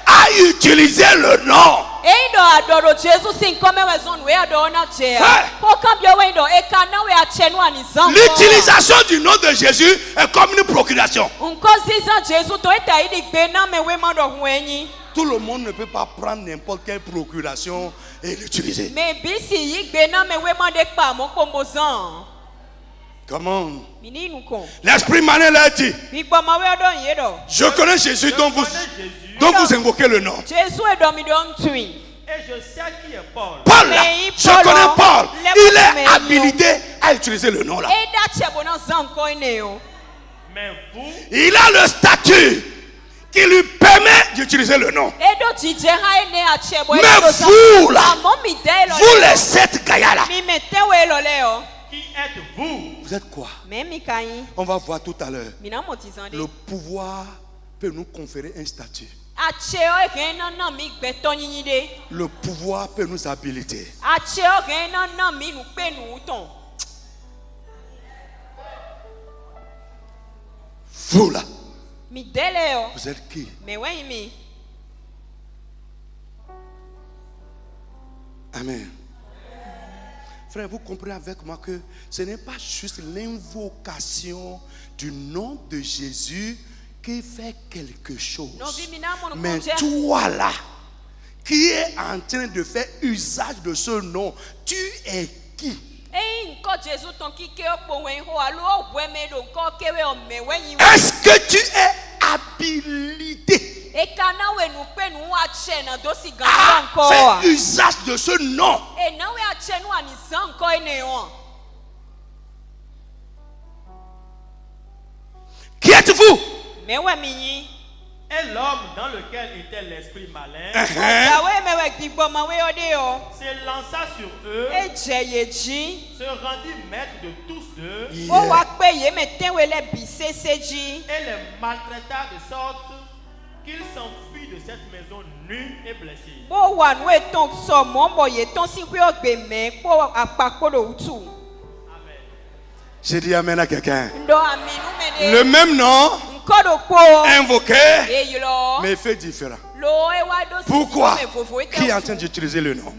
[SPEAKER 1] à utiliser le nom? L'utilisation du nom de Jésus est comme une procuration. Tout le monde ne peut pas prendre n'importe quelle procuration et l'utiliser. Comment? L'esprit malin l'a dit. Je connais Jésus dont vous invoquez le nom.
[SPEAKER 3] Et je sais qui est Paul.
[SPEAKER 1] Paul, je connais Paul. Il est habilité à utiliser le nom là.
[SPEAKER 3] Mais vous,
[SPEAKER 1] il a le statut qui lui permet d'utiliser le nom. Mais vous là, vous les 7 gaillards là,
[SPEAKER 3] qui êtes-vous?
[SPEAKER 1] Vous êtes quoi? On va voir tout à l'heure. Le pouvoir peut nous conférer un statut. Le pouvoir peut nous habiliter. Vous là, vous êtes qui? Amen. Frère, vous comprenez avec moi que ce n'est pas juste l'invocation du nom de Jésus qui fait quelque chose. Mais toi là, qui est en train de faire usage de ce nom, tu es qui? Est-ce que tu es habilité à faire usage de ce nom? Qui êtes-vous?
[SPEAKER 3] Et l'homme dans lequel était l'esprit malin se lança sur eux, se rendit maître de tous deux, et les maltraita de sorte qu'ils s'enfuient de cette maison nus et blessés. Amen.
[SPEAKER 1] J'ai dit amen à quelqu'un. Le même nom invoqué, mais fait différent. Pourquoi? Qui est en train d'utiliser le nom?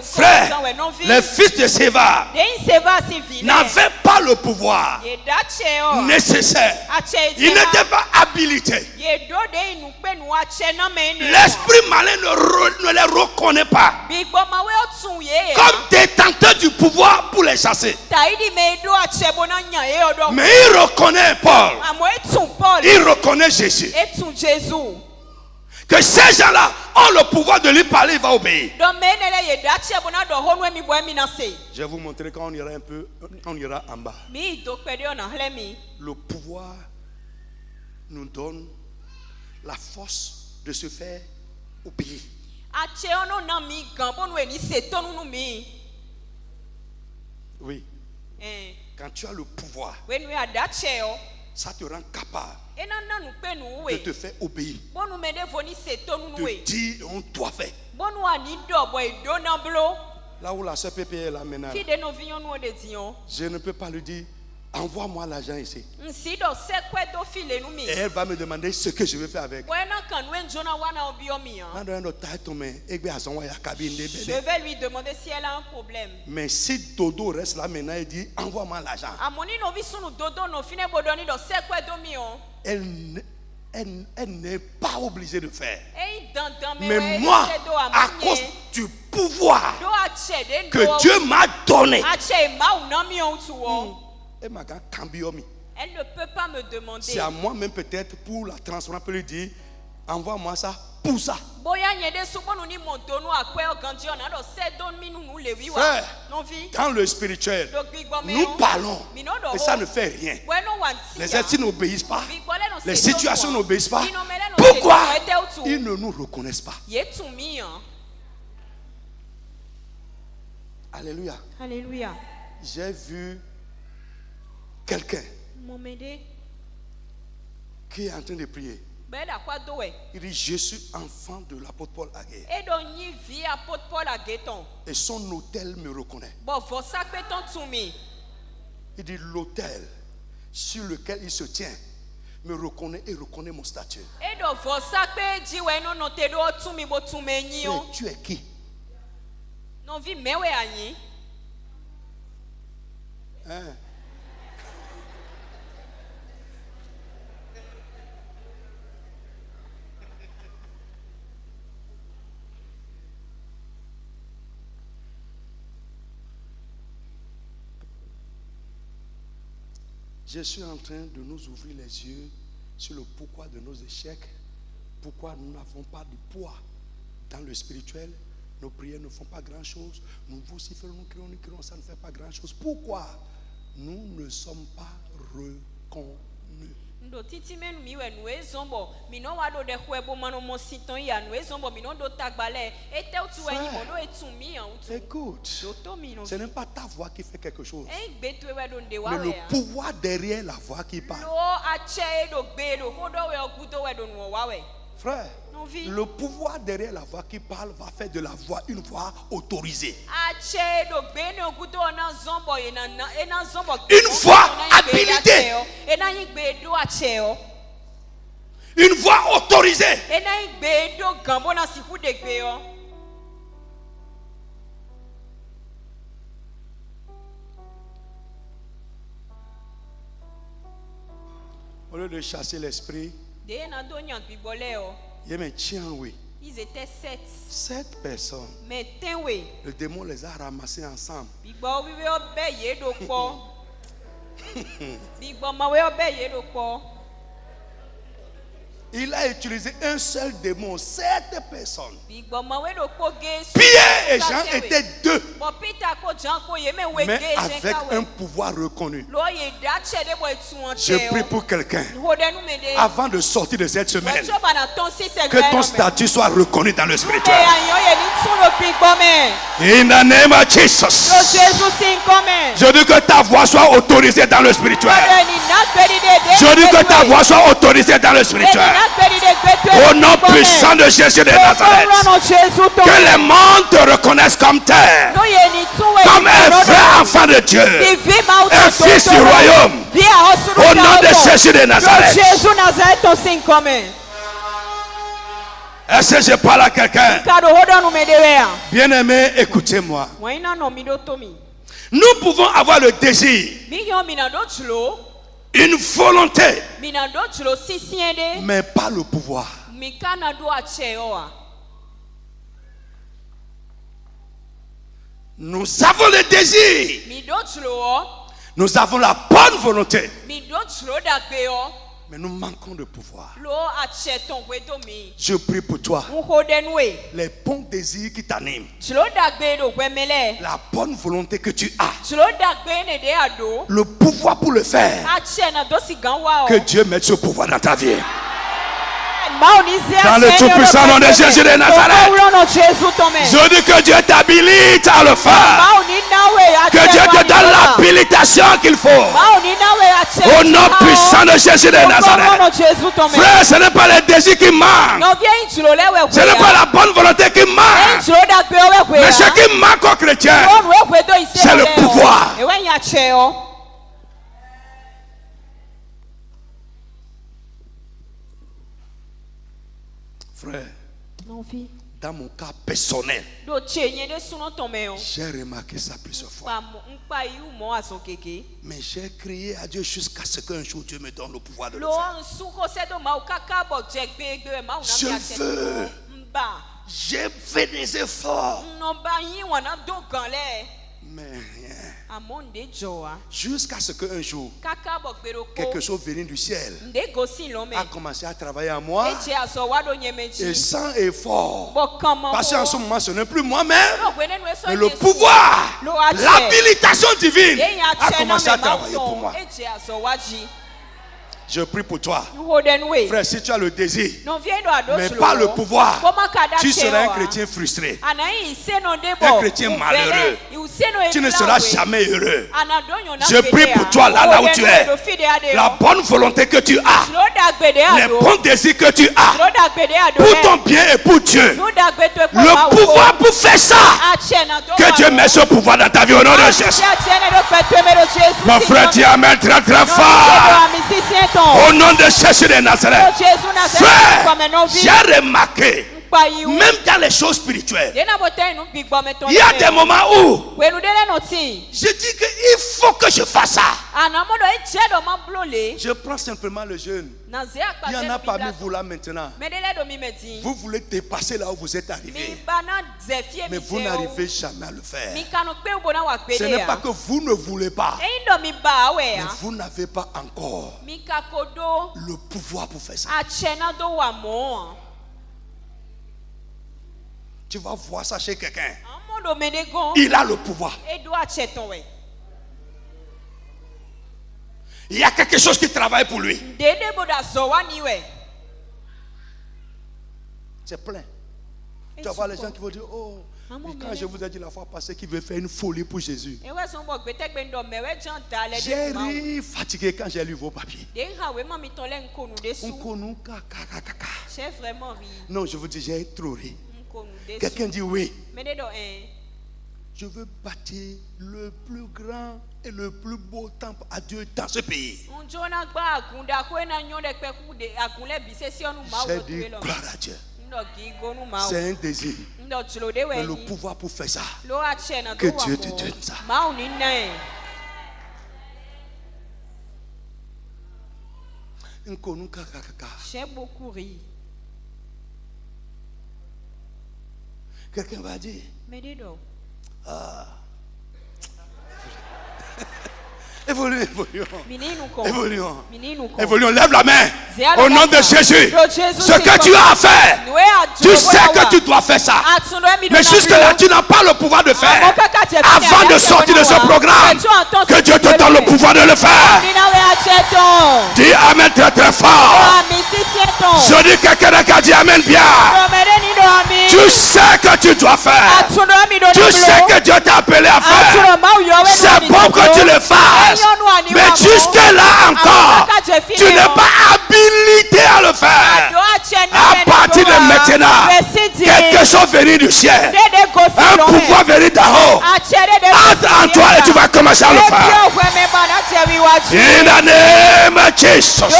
[SPEAKER 1] Frère, les fils de Séva n'avaient pas le pouvoir nécessaire. Ils n'étaient pas habilités. L'esprit malin ne les reconnaît pas comme détenteurs du pouvoir pour les chasser. Mais il reconnaît Paul. Il reconnaît Jésus. Que ces gens-là ont le pouvoir de lui parler, il va obéir. Je vais vous montrer quand on ira un peu, on ira en bas. Le pouvoir nous donne la force de se faire obéir. Oui. Quand tu as le pouvoir, ça te rend capable de te faire obéir, de dire on doit faire. Là où la soeur Pépé est là maintenant, je ne peux pas lui dire envoie-moi l'argent ici. Et elle va me demander ce que je vais faire avec. Je
[SPEAKER 2] vais lui demander si elle a un problème.
[SPEAKER 1] Mais si Dodo reste là maintenant et dit envoie-moi l'argent, elle n'est pas obligée de faire. Mais moi, à cause du pouvoir que Dieu m'a donné,
[SPEAKER 2] elle ne peut pas me demander.
[SPEAKER 1] C'est à moi même peut-être pour la transformer, pour lui dire envoie-moi ça pour ça. Frère, dans le spirituel, nous parlons et ça ne fait rien. Les esprits n'obéissent pas. Les situations n'obéissent pas. Pourquoi? Ils ne nous reconnaissent pas. Alléluia.
[SPEAKER 2] Alléluia.
[SPEAKER 1] J'ai vu quelqu'un qui est en train de prier. Il dit je suis enfant de l'apôtre Paul Aguet. Et son hôtel me reconnaît. Il dit l'hôtel sur lequel il se tient me reconnaît et reconnaît mon statut. Tu es qui? Hein? Je suis en train de nous ouvrir les yeux sur le pourquoi de nos échecs, pourquoi nous n'avons pas de poids dans le spirituel. Nos prières ne font pas grand-chose. Nous vociférons, nous crions, ça ne fait pas grand-chose. Pourquoi nous ne sommes pas reconnus? Écoute, ce n'est pas ta voix qui fait quelque chose, mais le pouvoir derrière la voix qui parle. Frère, le pouvoir derrière la voix qui parle va faire de la voix une voix autorisée. Une voix habilitée. Une voix autorisée. Au lieu de chasser l'esprit, il me tient, oui.
[SPEAKER 2] Ils étaient 7.
[SPEAKER 1] 7 personnes.
[SPEAKER 2] Mais
[SPEAKER 1] le démon les a ramassés ensemble. Il a utilisé un seul démon, 7 personnes. Pierre et Jean étaient 2. Mais avec un pouvoir reconnu. Je prie pour quelqu'un. Avant de sortir de cette semaine, que ton statut soit reconnu dans le spirituel. In the name of Jesus. Je dis que ta voix soit autorisée dans le spirituel. Je dis que ta voix soit autorisée dans le spirituel. Au nom puissant de Jésus de Nazareth, que les mondes te reconnaissent comme tel, comme un vrai enfant de Dieu, un fils du royaume. Au nom de Jésus de Nazareth.
[SPEAKER 2] Est-ce que je parle à quelqu'un? Bien-aimé, écoutez-moi. Nous pouvons avoir le désir, une volonté, mais pas le pouvoir. Nous avons le désir, nous avons la bonne volonté, mais nous manquons de pouvoir. Je prie pour toi. Les bons désirs qui t'animent, la bonne volonté que tu as, le pouvoir pour le faire, que Dieu mette ce pouvoir dans ta vie. Dans le tout-puissant nom de Jésus de Nazareth, je dis que Dieu t'habilite à le faire. Que Dieu te donne l'habilitation qu'il faut. Au nom puissant de Jésus de Nazareth. Frère, ce n'est pas le désir qui manque. Ce n'est pas la bonne volonté qui manque. Mais ce qui manque aux chrétiens, c'est le pouvoir. Frère, dans mon cas personnel, j'ai remarqué ça plusieurs fois. Mais j'ai crié à Dieu jusqu'à ce qu'un jour Dieu me donne le pouvoir de le faire. Je veux. J'ai fait des efforts. Mais rien. Jusqu'à ce qu'un jour, quelque chose venu du ciel a commencé à travailler à moi. Et sans effort. Parce qu'en ce moment, ce n'est plus moi-même, mais le pouvoir, l'habilitation divine a commencé à travailler pour moi. Je prie pour toi. Frère, si tu as le désir, mais pas le pouvoir, tu seras un chrétien frustré. Un chrétien malheureux. Tu ne seras jamais heureux. Je prie pour toi là où tu es. La bonne volonté que tu as, les bons désirs que tu as, pour ton bien et pour Dieu. Le pouvoir pour faire ça. Que Dieu mette ce pouvoir dans ta vie au nom de Jésus. Mon frère, dis amen très très fort. Au nom de Jésus de Nazareth. Frère, j'ai remarqué, même dans les choses spirituelles, il y a des moments où je dis qu'il faut que je fasse ça. Je prends simplement le jeûne. Il y en a parmi vous là maintenant. Vous voulez dépasser là où vous êtes arrivé, mais vous n'arrivez jamais à le faire. Ce n'est pas que vous ne voulez pas, mais vous n'avez pas encore le pouvoir pour faire ça. Tu vas voir ça chez quelqu'un. Il a le pouvoir. Il y a quelque chose qui travaille pour lui. C'est plein. Tu vas voir les gens qui vont dire, oh, quand je vous ai dit la fois passée qu'il veut faire une folie pour Jésus. J'ai ri fatigué quand j'ai lu vos papiers.
[SPEAKER 4] J'ai vraiment ri.
[SPEAKER 2] Non, je vous dis, j'ai trop ri. Quelqu'un dit oui. Je veux bâtir le plus grand et le plus beau temple à Dieu dans ce pays. J'ai dit gloire à Dieu. C'est un désir. Mais le pouvoir pour faire ça, que Dieu te donne ça.
[SPEAKER 4] J'ai beaucoup ri.
[SPEAKER 2] Quelqu'un va dire, ah. Évoluons. Lève la main. Au nom de Jésus. Ce que tu as à faire, tu sais que tu dois faire ça. Mais jusque-là, tu n'as pas le pouvoir de faire. Avant de sortir de ce programme, que Dieu te donne le pouvoir de le faire. Dis amen très très fort. Je dis quelqu'un qui a dit amen bien. Tu sais que tu dois faire. Tu sais que Dieu t'a appelé à faire. C'est bon que tu le fasses. Mais jusque là encore, tu n'es pas habilité à le faire. À partir de maintenant, quelque chose venu du ciel, un pouvoir venu d'en haut, entre en toi et tu vas commencer à le faire. In the name of Jesus.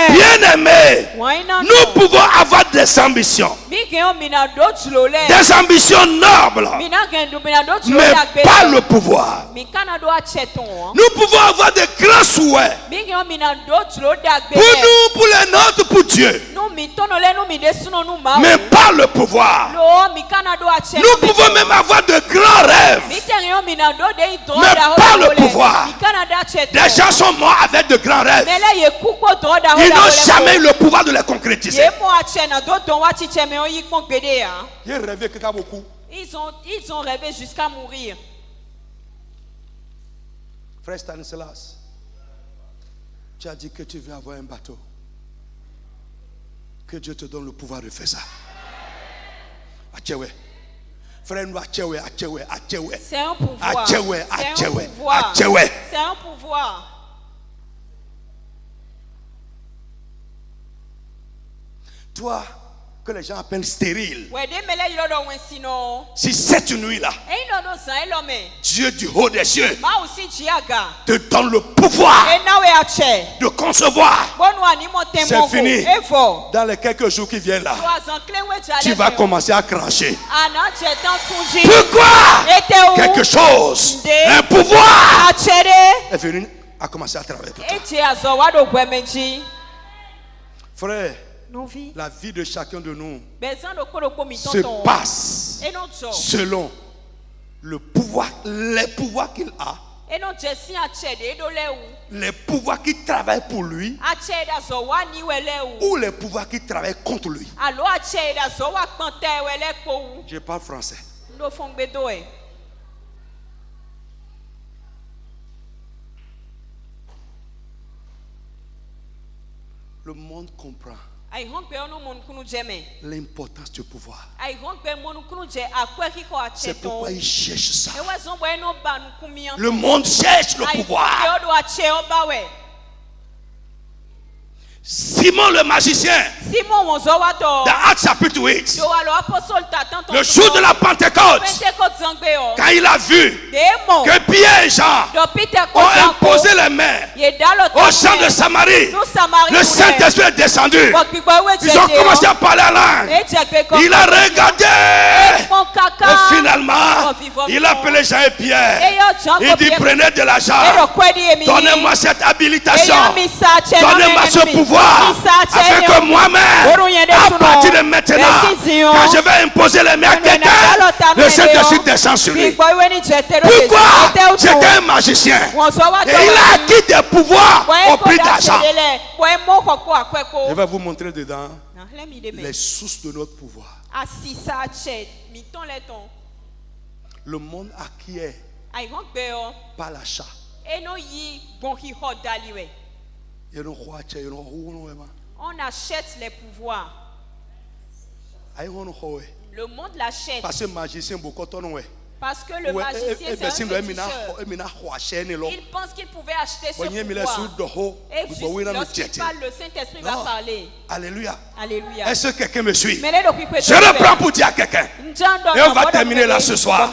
[SPEAKER 2] Bien-aimés, nous pouvons avoir des ambitions. Des ambitions nobles, mais pas le pouvoir. Nous pouvons avoir de grands souhaits pour nous, pour les nôtres, pour Dieu, mais pas le pouvoir. Nous pouvons même avoir de grands rêves, mais pas le pouvoir. Des gens sont morts avec de grands rêves. Ils n'ont jamais eu le pouvoir de les concrétiser.
[SPEAKER 4] Ils ont rêvé jusqu'à mourir.
[SPEAKER 1] Frère Stanislas, tu as dit que tu veux avoir un bateau. Que Dieu te donne le pouvoir de faire ça. Frère,
[SPEAKER 4] c'est un pouvoir. C'est un pouvoir.
[SPEAKER 1] Toi, que les gens appellent stérile. Si cette nuit-là, Dieu du haut des cieux te donne le pouvoir de concevoir, c'est fini. Dans les quelques jours qui viennent là, tu vas commencer à cracher. Pourquoi? Quelque chose, un pouvoir est venu à commencer à travailler pour toi. Frère, la vie de chacun de nous se passe selon le pouvoir, les pouvoirs qu'il a, les pouvoirs qui travaillent pour lui ou les pouvoirs qui travaillent contre lui. Je parle français. Le monde comprend l'importance du pouvoir. C'est pourquoi il cherche ça. Le monde cherche le pouvoir. Simon le magicien, dans Actes chapitre 8, le jour de la Pentecôte, quand il a vu que Pierre et Jean ont imposé les mains aux gens de Samarie, le Saint-Esprit est descendu. Ils ont commencé à parler en langue. Il a regardé et finalement il a appelé Jean et Pierre. Il dit: prenez de l'argent, donnez-moi cette habilitation, donnez-moi ce pouvoir, afin que moi-même, à partir de maintenant, quand je vais imposer les mains à quelqu'un, le Saint-Esprit descend sur lui. Pourquoi? C'était un magicien et il a acquis des pouvoirs au prix d'argent. Je vais vous montrer dedans les sources de notre pouvoir. Le monde acquiert par l'achat.
[SPEAKER 4] On achète les pouvoirs. Le monde l'achète.
[SPEAKER 1] Parce que le magicien
[SPEAKER 4] Parce que le magicien, c'est un féticheur. Il pense qu'il pouvait acheter ce pouvoir. Et juste lorsqu'il parle, le Saint-Esprit va parler.
[SPEAKER 1] Alléluia.
[SPEAKER 4] Alléluia.
[SPEAKER 1] Est-ce que quelqu'un me suit? Je reprends pour dire à quelqu'un. Et on va terminer là ce soir.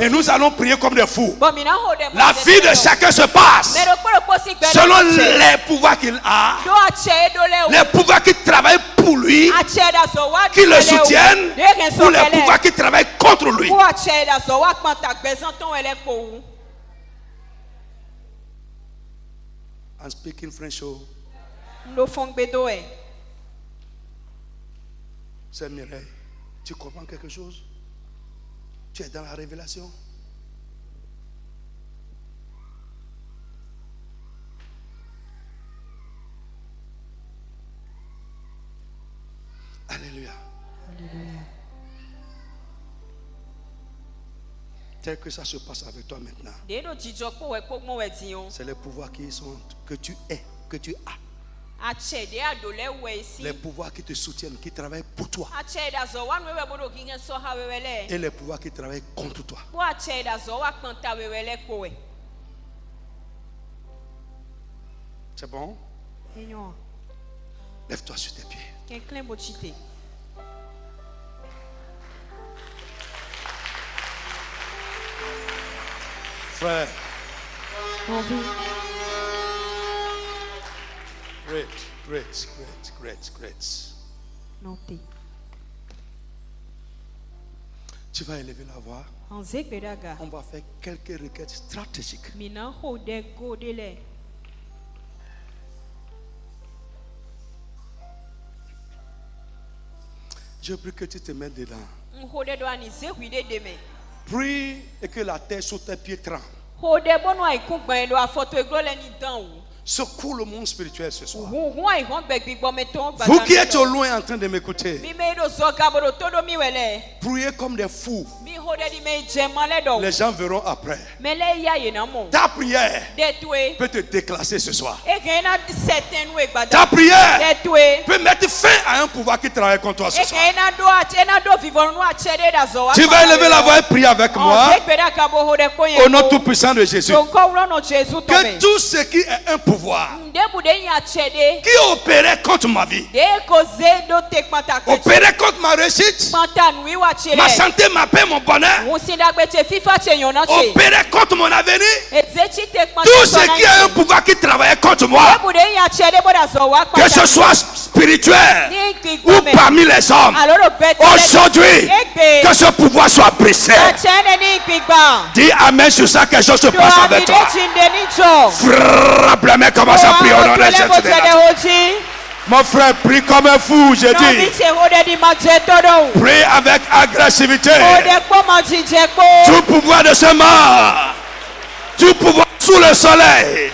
[SPEAKER 1] Et nous allons prier comme des fous. La vie de chacun se passe selon les pouvoirs qu'il a, les pouvoirs qui travaillent pour lui, qui le soutiennent, ou les pouvoirs qui travaillent contre lui. I'm speaking French. C'est Mireille. Tu comprends quelque chose? Tu es dans la révélation. Alléluia. Alléluia. Tel que ça se passe avec toi maintenant, c'est les pouvoirs que tu es, que tu as. Les pouvoirs qui te soutiennent, qui travaillent pour toi. Et les pouvoirs qui travaillent contre toi. C'est bon? Lève-toi sur tes pieds. Frère, Great. Tu vas élever la voix. On va faire quelques requêtes stratégiques. Je prie que tu te mettes dedans. Prie et que la terre sous tes pieds tremble. Secoue le monde spirituel ce soir. Vous qui êtes au loin en train de m'écouter, priez comme des fous. Les gens verront après. Ta prière peut te déclasser ce soir. Ta prière peut mettre fin à un pouvoir qui travaille contre toi ce soir. Tu vas élever la voix et prier avec moi au nom tout puissant de Jésus. Que tout ce qui est un pouvoir qui opérait contre ma vie, opérait contre ma réussite, ma santé, ma paix, mon bonheur, opérait contre mon avenir, tout ce qui est un pouvoir qui travaillait contre moi, que ce soit spirituel ou parmi les hommes, aujourd'hui, que ce pouvoir soit brisé. Dis amen sur ça, quelque chose se passe avec toi. Frappe la main, commence à prier au nom de Jésus. Mon frère, prie comme un fou, j'ai dit. Prie avec agressivité. Tout pouvoir de ce monde, tout pouvoir sous le soleil,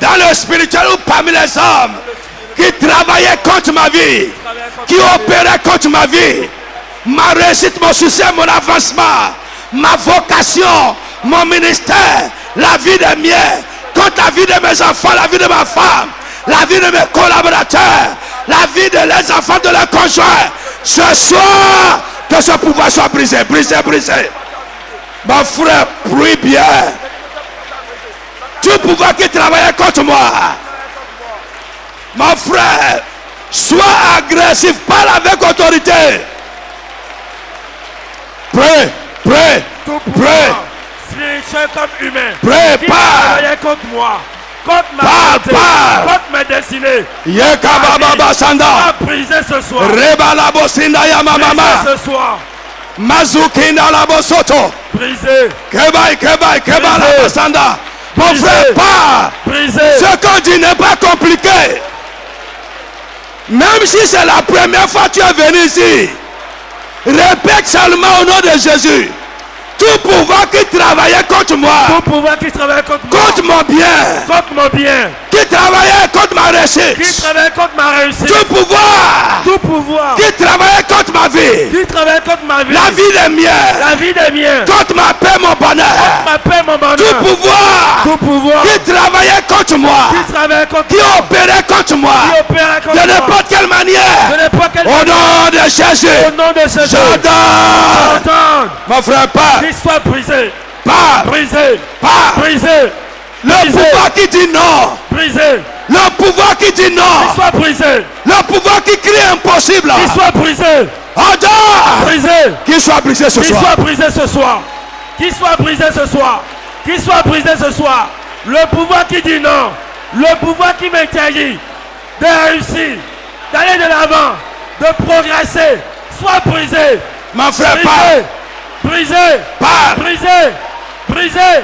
[SPEAKER 1] dans le spirituel ou parmi les hommes, qui travaillaient contre ma vie, qui opéraient contre ma vie, ma réussite, mon succès, mon avancement, ma vocation, mon ministère, la vie des miens, contre la vie de mes enfants, la vie de ma femme, la vie de mes collaborateurs, la vie de les enfants de leurs conjoints. Ce soir, que ce pouvoir soit brisé. Mon frère, prie bien. Tout pouvoir qui travaillait contre moi, mon frère, sois agressif, parle avec autorité. Prie.
[SPEAKER 2] Spirituel comme humain.
[SPEAKER 1] Prépare.
[SPEAKER 2] Contre moi. Contre ma santé. Contre mes destinées.
[SPEAKER 1] Yekababa Sanda.
[SPEAKER 2] Brisé ce soir.
[SPEAKER 1] Rebalabo Sinda Yamama.
[SPEAKER 2] Ce soir.
[SPEAKER 1] Mazukinda Labosoto.
[SPEAKER 2] Brisé.
[SPEAKER 1] Kebala Sanda. Mon frère, pas.
[SPEAKER 2] Brisé.
[SPEAKER 1] Ce qu'on dit n'est pas compliqué. Même si c'est la première fois que tu es venu ici, répète seulement au nom de Jésus. Tout pouvoir qui travaillait contre moi, contre mon bien, qui travaillait contre ma réussite, tout pouvoir qui travaillait contre ma vie, la vie des miens, contre ma paix, mon bonheur, tout pouvoir qui travaillait contre moi, qui opérait contre moi, de n'importe quelle manière, au nom de Jésus, j'ordonne, mon frère, pas.
[SPEAKER 2] Soit brisé.
[SPEAKER 1] Brisé. Le pouvoir qui dit non.
[SPEAKER 2] Brisé.
[SPEAKER 1] Le pouvoir qui dit non.
[SPEAKER 2] Soit brisé.
[SPEAKER 1] Le pouvoir qui crie impossible.
[SPEAKER 2] Qu'il soit brisé.
[SPEAKER 1] Brisé. Qu'il soit brisé ce soir.
[SPEAKER 2] Qu'il soit brisé ce soir. Le pouvoir qui dit non. Le pouvoir qui m'interdit de réussir, d'aller de l'avant, de progresser. Soit brisé.
[SPEAKER 1] Mon frère,
[SPEAKER 2] Brisé.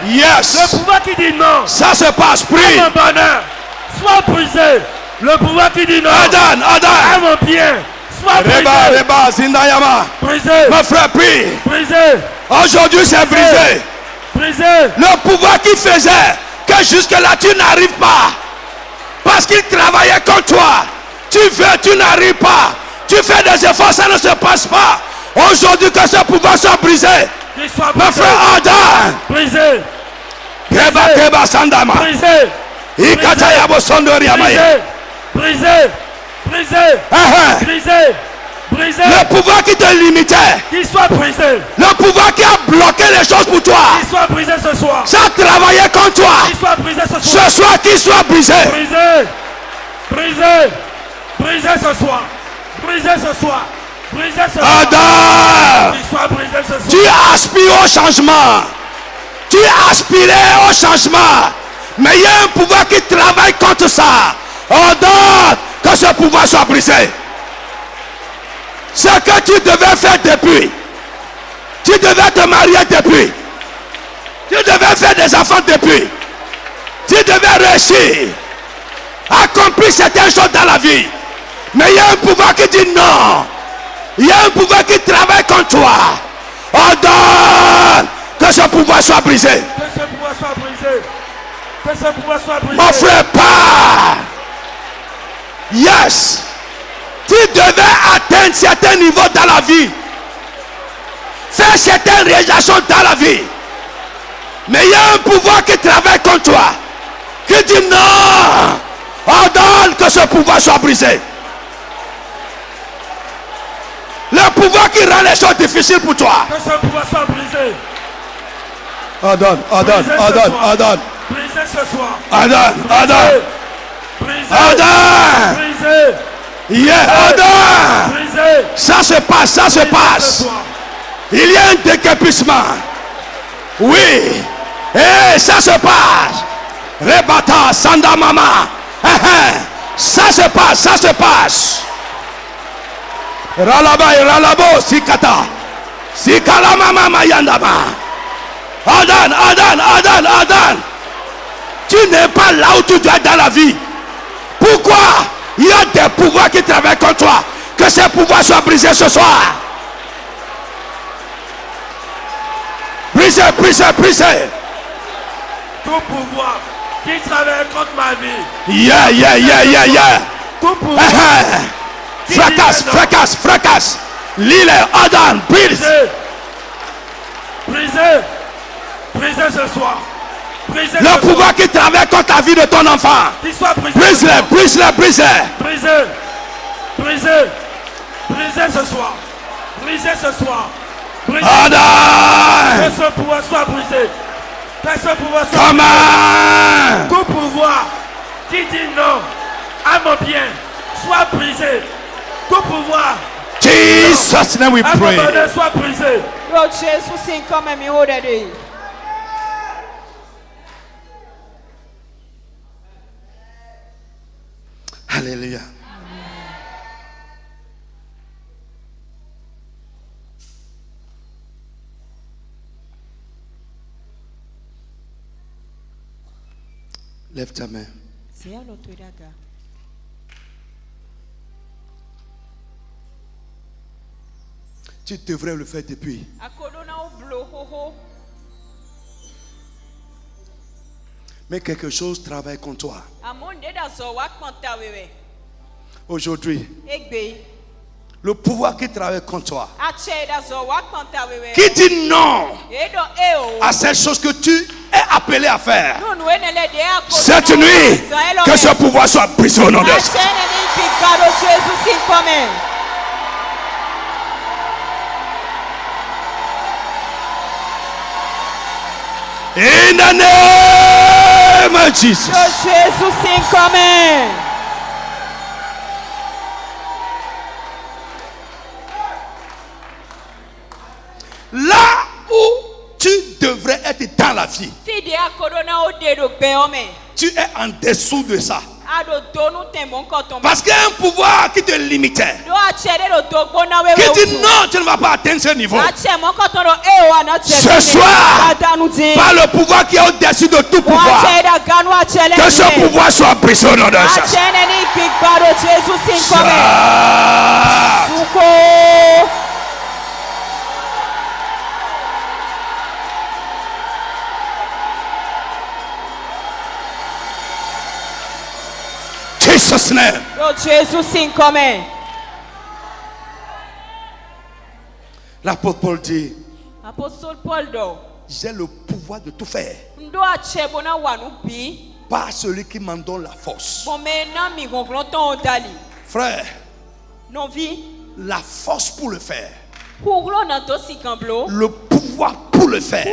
[SPEAKER 1] Yes.
[SPEAKER 2] Le pouvoir qui dit non.
[SPEAKER 1] Ça se passe. Prie.
[SPEAKER 2] Mon bonheur. Soit brisé. Le pouvoir qui dit non.
[SPEAKER 1] Adam.
[SPEAKER 2] À mon bien. Soit brisé.
[SPEAKER 1] Zindayama.
[SPEAKER 2] Brisé.
[SPEAKER 1] Mon frère, prie.
[SPEAKER 2] Brisé.
[SPEAKER 1] Aujourd'hui, c'est brisé. Le pouvoir qui faisait que jusque-là, tu n'arrives pas. Parce qu'il travaillait contre toi. Tu n'arrives pas. Tu fais des efforts, ça ne se passe pas. Aujourd'hui, que ce pouvoir soit brisé. Mon frère Adam.
[SPEAKER 2] Brisé.
[SPEAKER 1] Keba Sandama.
[SPEAKER 2] Brisé. Brisé.
[SPEAKER 1] Le pouvoir qui te limitait.
[SPEAKER 2] Qu'il soit brisé.
[SPEAKER 1] Le pouvoir qui a bloqué les choses pour toi.
[SPEAKER 2] Qu'il soit brisé ce soir.
[SPEAKER 1] Ça travaillait contre toi.
[SPEAKER 2] Qu'il soit brisé ce soir.
[SPEAKER 1] Ce soir, qu'il soit brisé.
[SPEAKER 2] Brisé ce soir.
[SPEAKER 1] Adam, tu aspires au changement. Tu aspirais au changement. Mais il y a un pouvoir qui travaille contre ça.
[SPEAKER 2] Ordonne que ce pouvoir soit brisé. Ce que tu devais faire depuis. Tu devais te marier depuis. Tu devais faire des enfants depuis. Tu devais réussir. Accomplir certaines choses dans la vie. Mais il y a un pouvoir qui dit non. Il y a un pouvoir qui travaille contre toi. Ordonne que ce pouvoir soit brisé.
[SPEAKER 5] Que ce pouvoir soit brisé. Que ce pouvoir soit brisé.
[SPEAKER 2] Mon frère, pars. Yes. Tu devais atteindre certains niveaux dans la vie. Faire certaines réalisations dans la vie. Mais il y a un pouvoir qui travaille contre toi. Qui dit non. Ordonne que ce pouvoir soit brisé. Le pouvoir qui rend les choses difficiles pour toi.
[SPEAKER 5] Que ce pouvoir soit brisé.
[SPEAKER 2] Ordonne.
[SPEAKER 5] Brisé ce soir.
[SPEAKER 2] Ordonne.
[SPEAKER 5] Brisé.
[SPEAKER 2] Yeah, ordonne.
[SPEAKER 5] Brisé.
[SPEAKER 2] Ça se passe. Il y a un décapissement. Oui. Et ça se passe. Rebata, Sanda Mama. Ça se passe. Ralabo, Sikata. Sikala Mama Mayandama. Ordonne. Tu n'es pas là où tu dois être dans la vie. Pourquoi? Il y a des pouvoirs qui travaillent contre toi. Que ces pouvoirs soient brisés ce soir. Brisez.
[SPEAKER 5] Tout pouvoir qui travaille contre ma vie.
[SPEAKER 2] Yeah.
[SPEAKER 5] Tout pouvoir.
[SPEAKER 2] Fracasse. L'île ordonne.
[SPEAKER 5] Brisez ce soir.
[SPEAKER 2] Le pouvoir qui travaille contre la vie de ton enfant.
[SPEAKER 5] Qu'il soit brisé.
[SPEAKER 2] Brise-le.
[SPEAKER 5] Brisez ce soir.
[SPEAKER 2] Ordonne.
[SPEAKER 5] Que ce pouvoir soit brisé.
[SPEAKER 2] Comment?
[SPEAKER 5] Tout pouvoir qui dit non à mon bien soit brisé. Tout pouvoir.
[SPEAKER 2] Jesus name we pray.
[SPEAKER 5] Soit brisé.
[SPEAKER 4] Lord Jesus, sing come and me hold that day.
[SPEAKER 2] Alléluia. Lève ta main. Tu devrais le faire depuis. Mais quelque chose travaille contre toi. Aujourd'hui, le pouvoir qui travaille contre toi, qui dit non à cette chose que tu es appelé à faire, cette nuit, que ce pouvoir soit brisé au nom de Jésus. In the name of Jesus. Là où tu devrais être dans la vie, tu es en dessous de ça. Parce qu'il y a un pouvoir qui te limitait, qui dit non, tu ne vas pas atteindre ce niveau. Ce soir, par le pouvoir qui est au-dessus de tout pouvoir, que ce pouvoir soit brisé au nom de Jésus. Jesus name. L'apôtre Paul dit, j'ai le pouvoir de tout faire par celui qui m'en donne la force. Frère, la force pour le faire, le pouvoir pour le faire,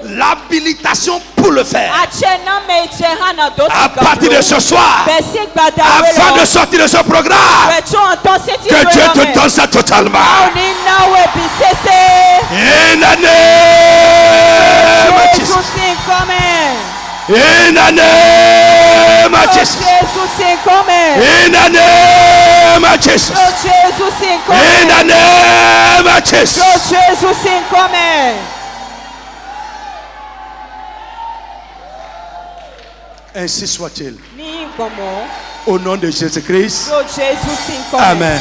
[SPEAKER 2] l'habilitation pour le faire. À partir de ce soir, afin de sortir de ce programme, que Dieu te donne ça totalement. In the name of Jesus. In the name name of Jesus. In the name of Jesus. In the name of Jesus. Ainsi soit-il. Au nom de Jésus-Christ. Amen.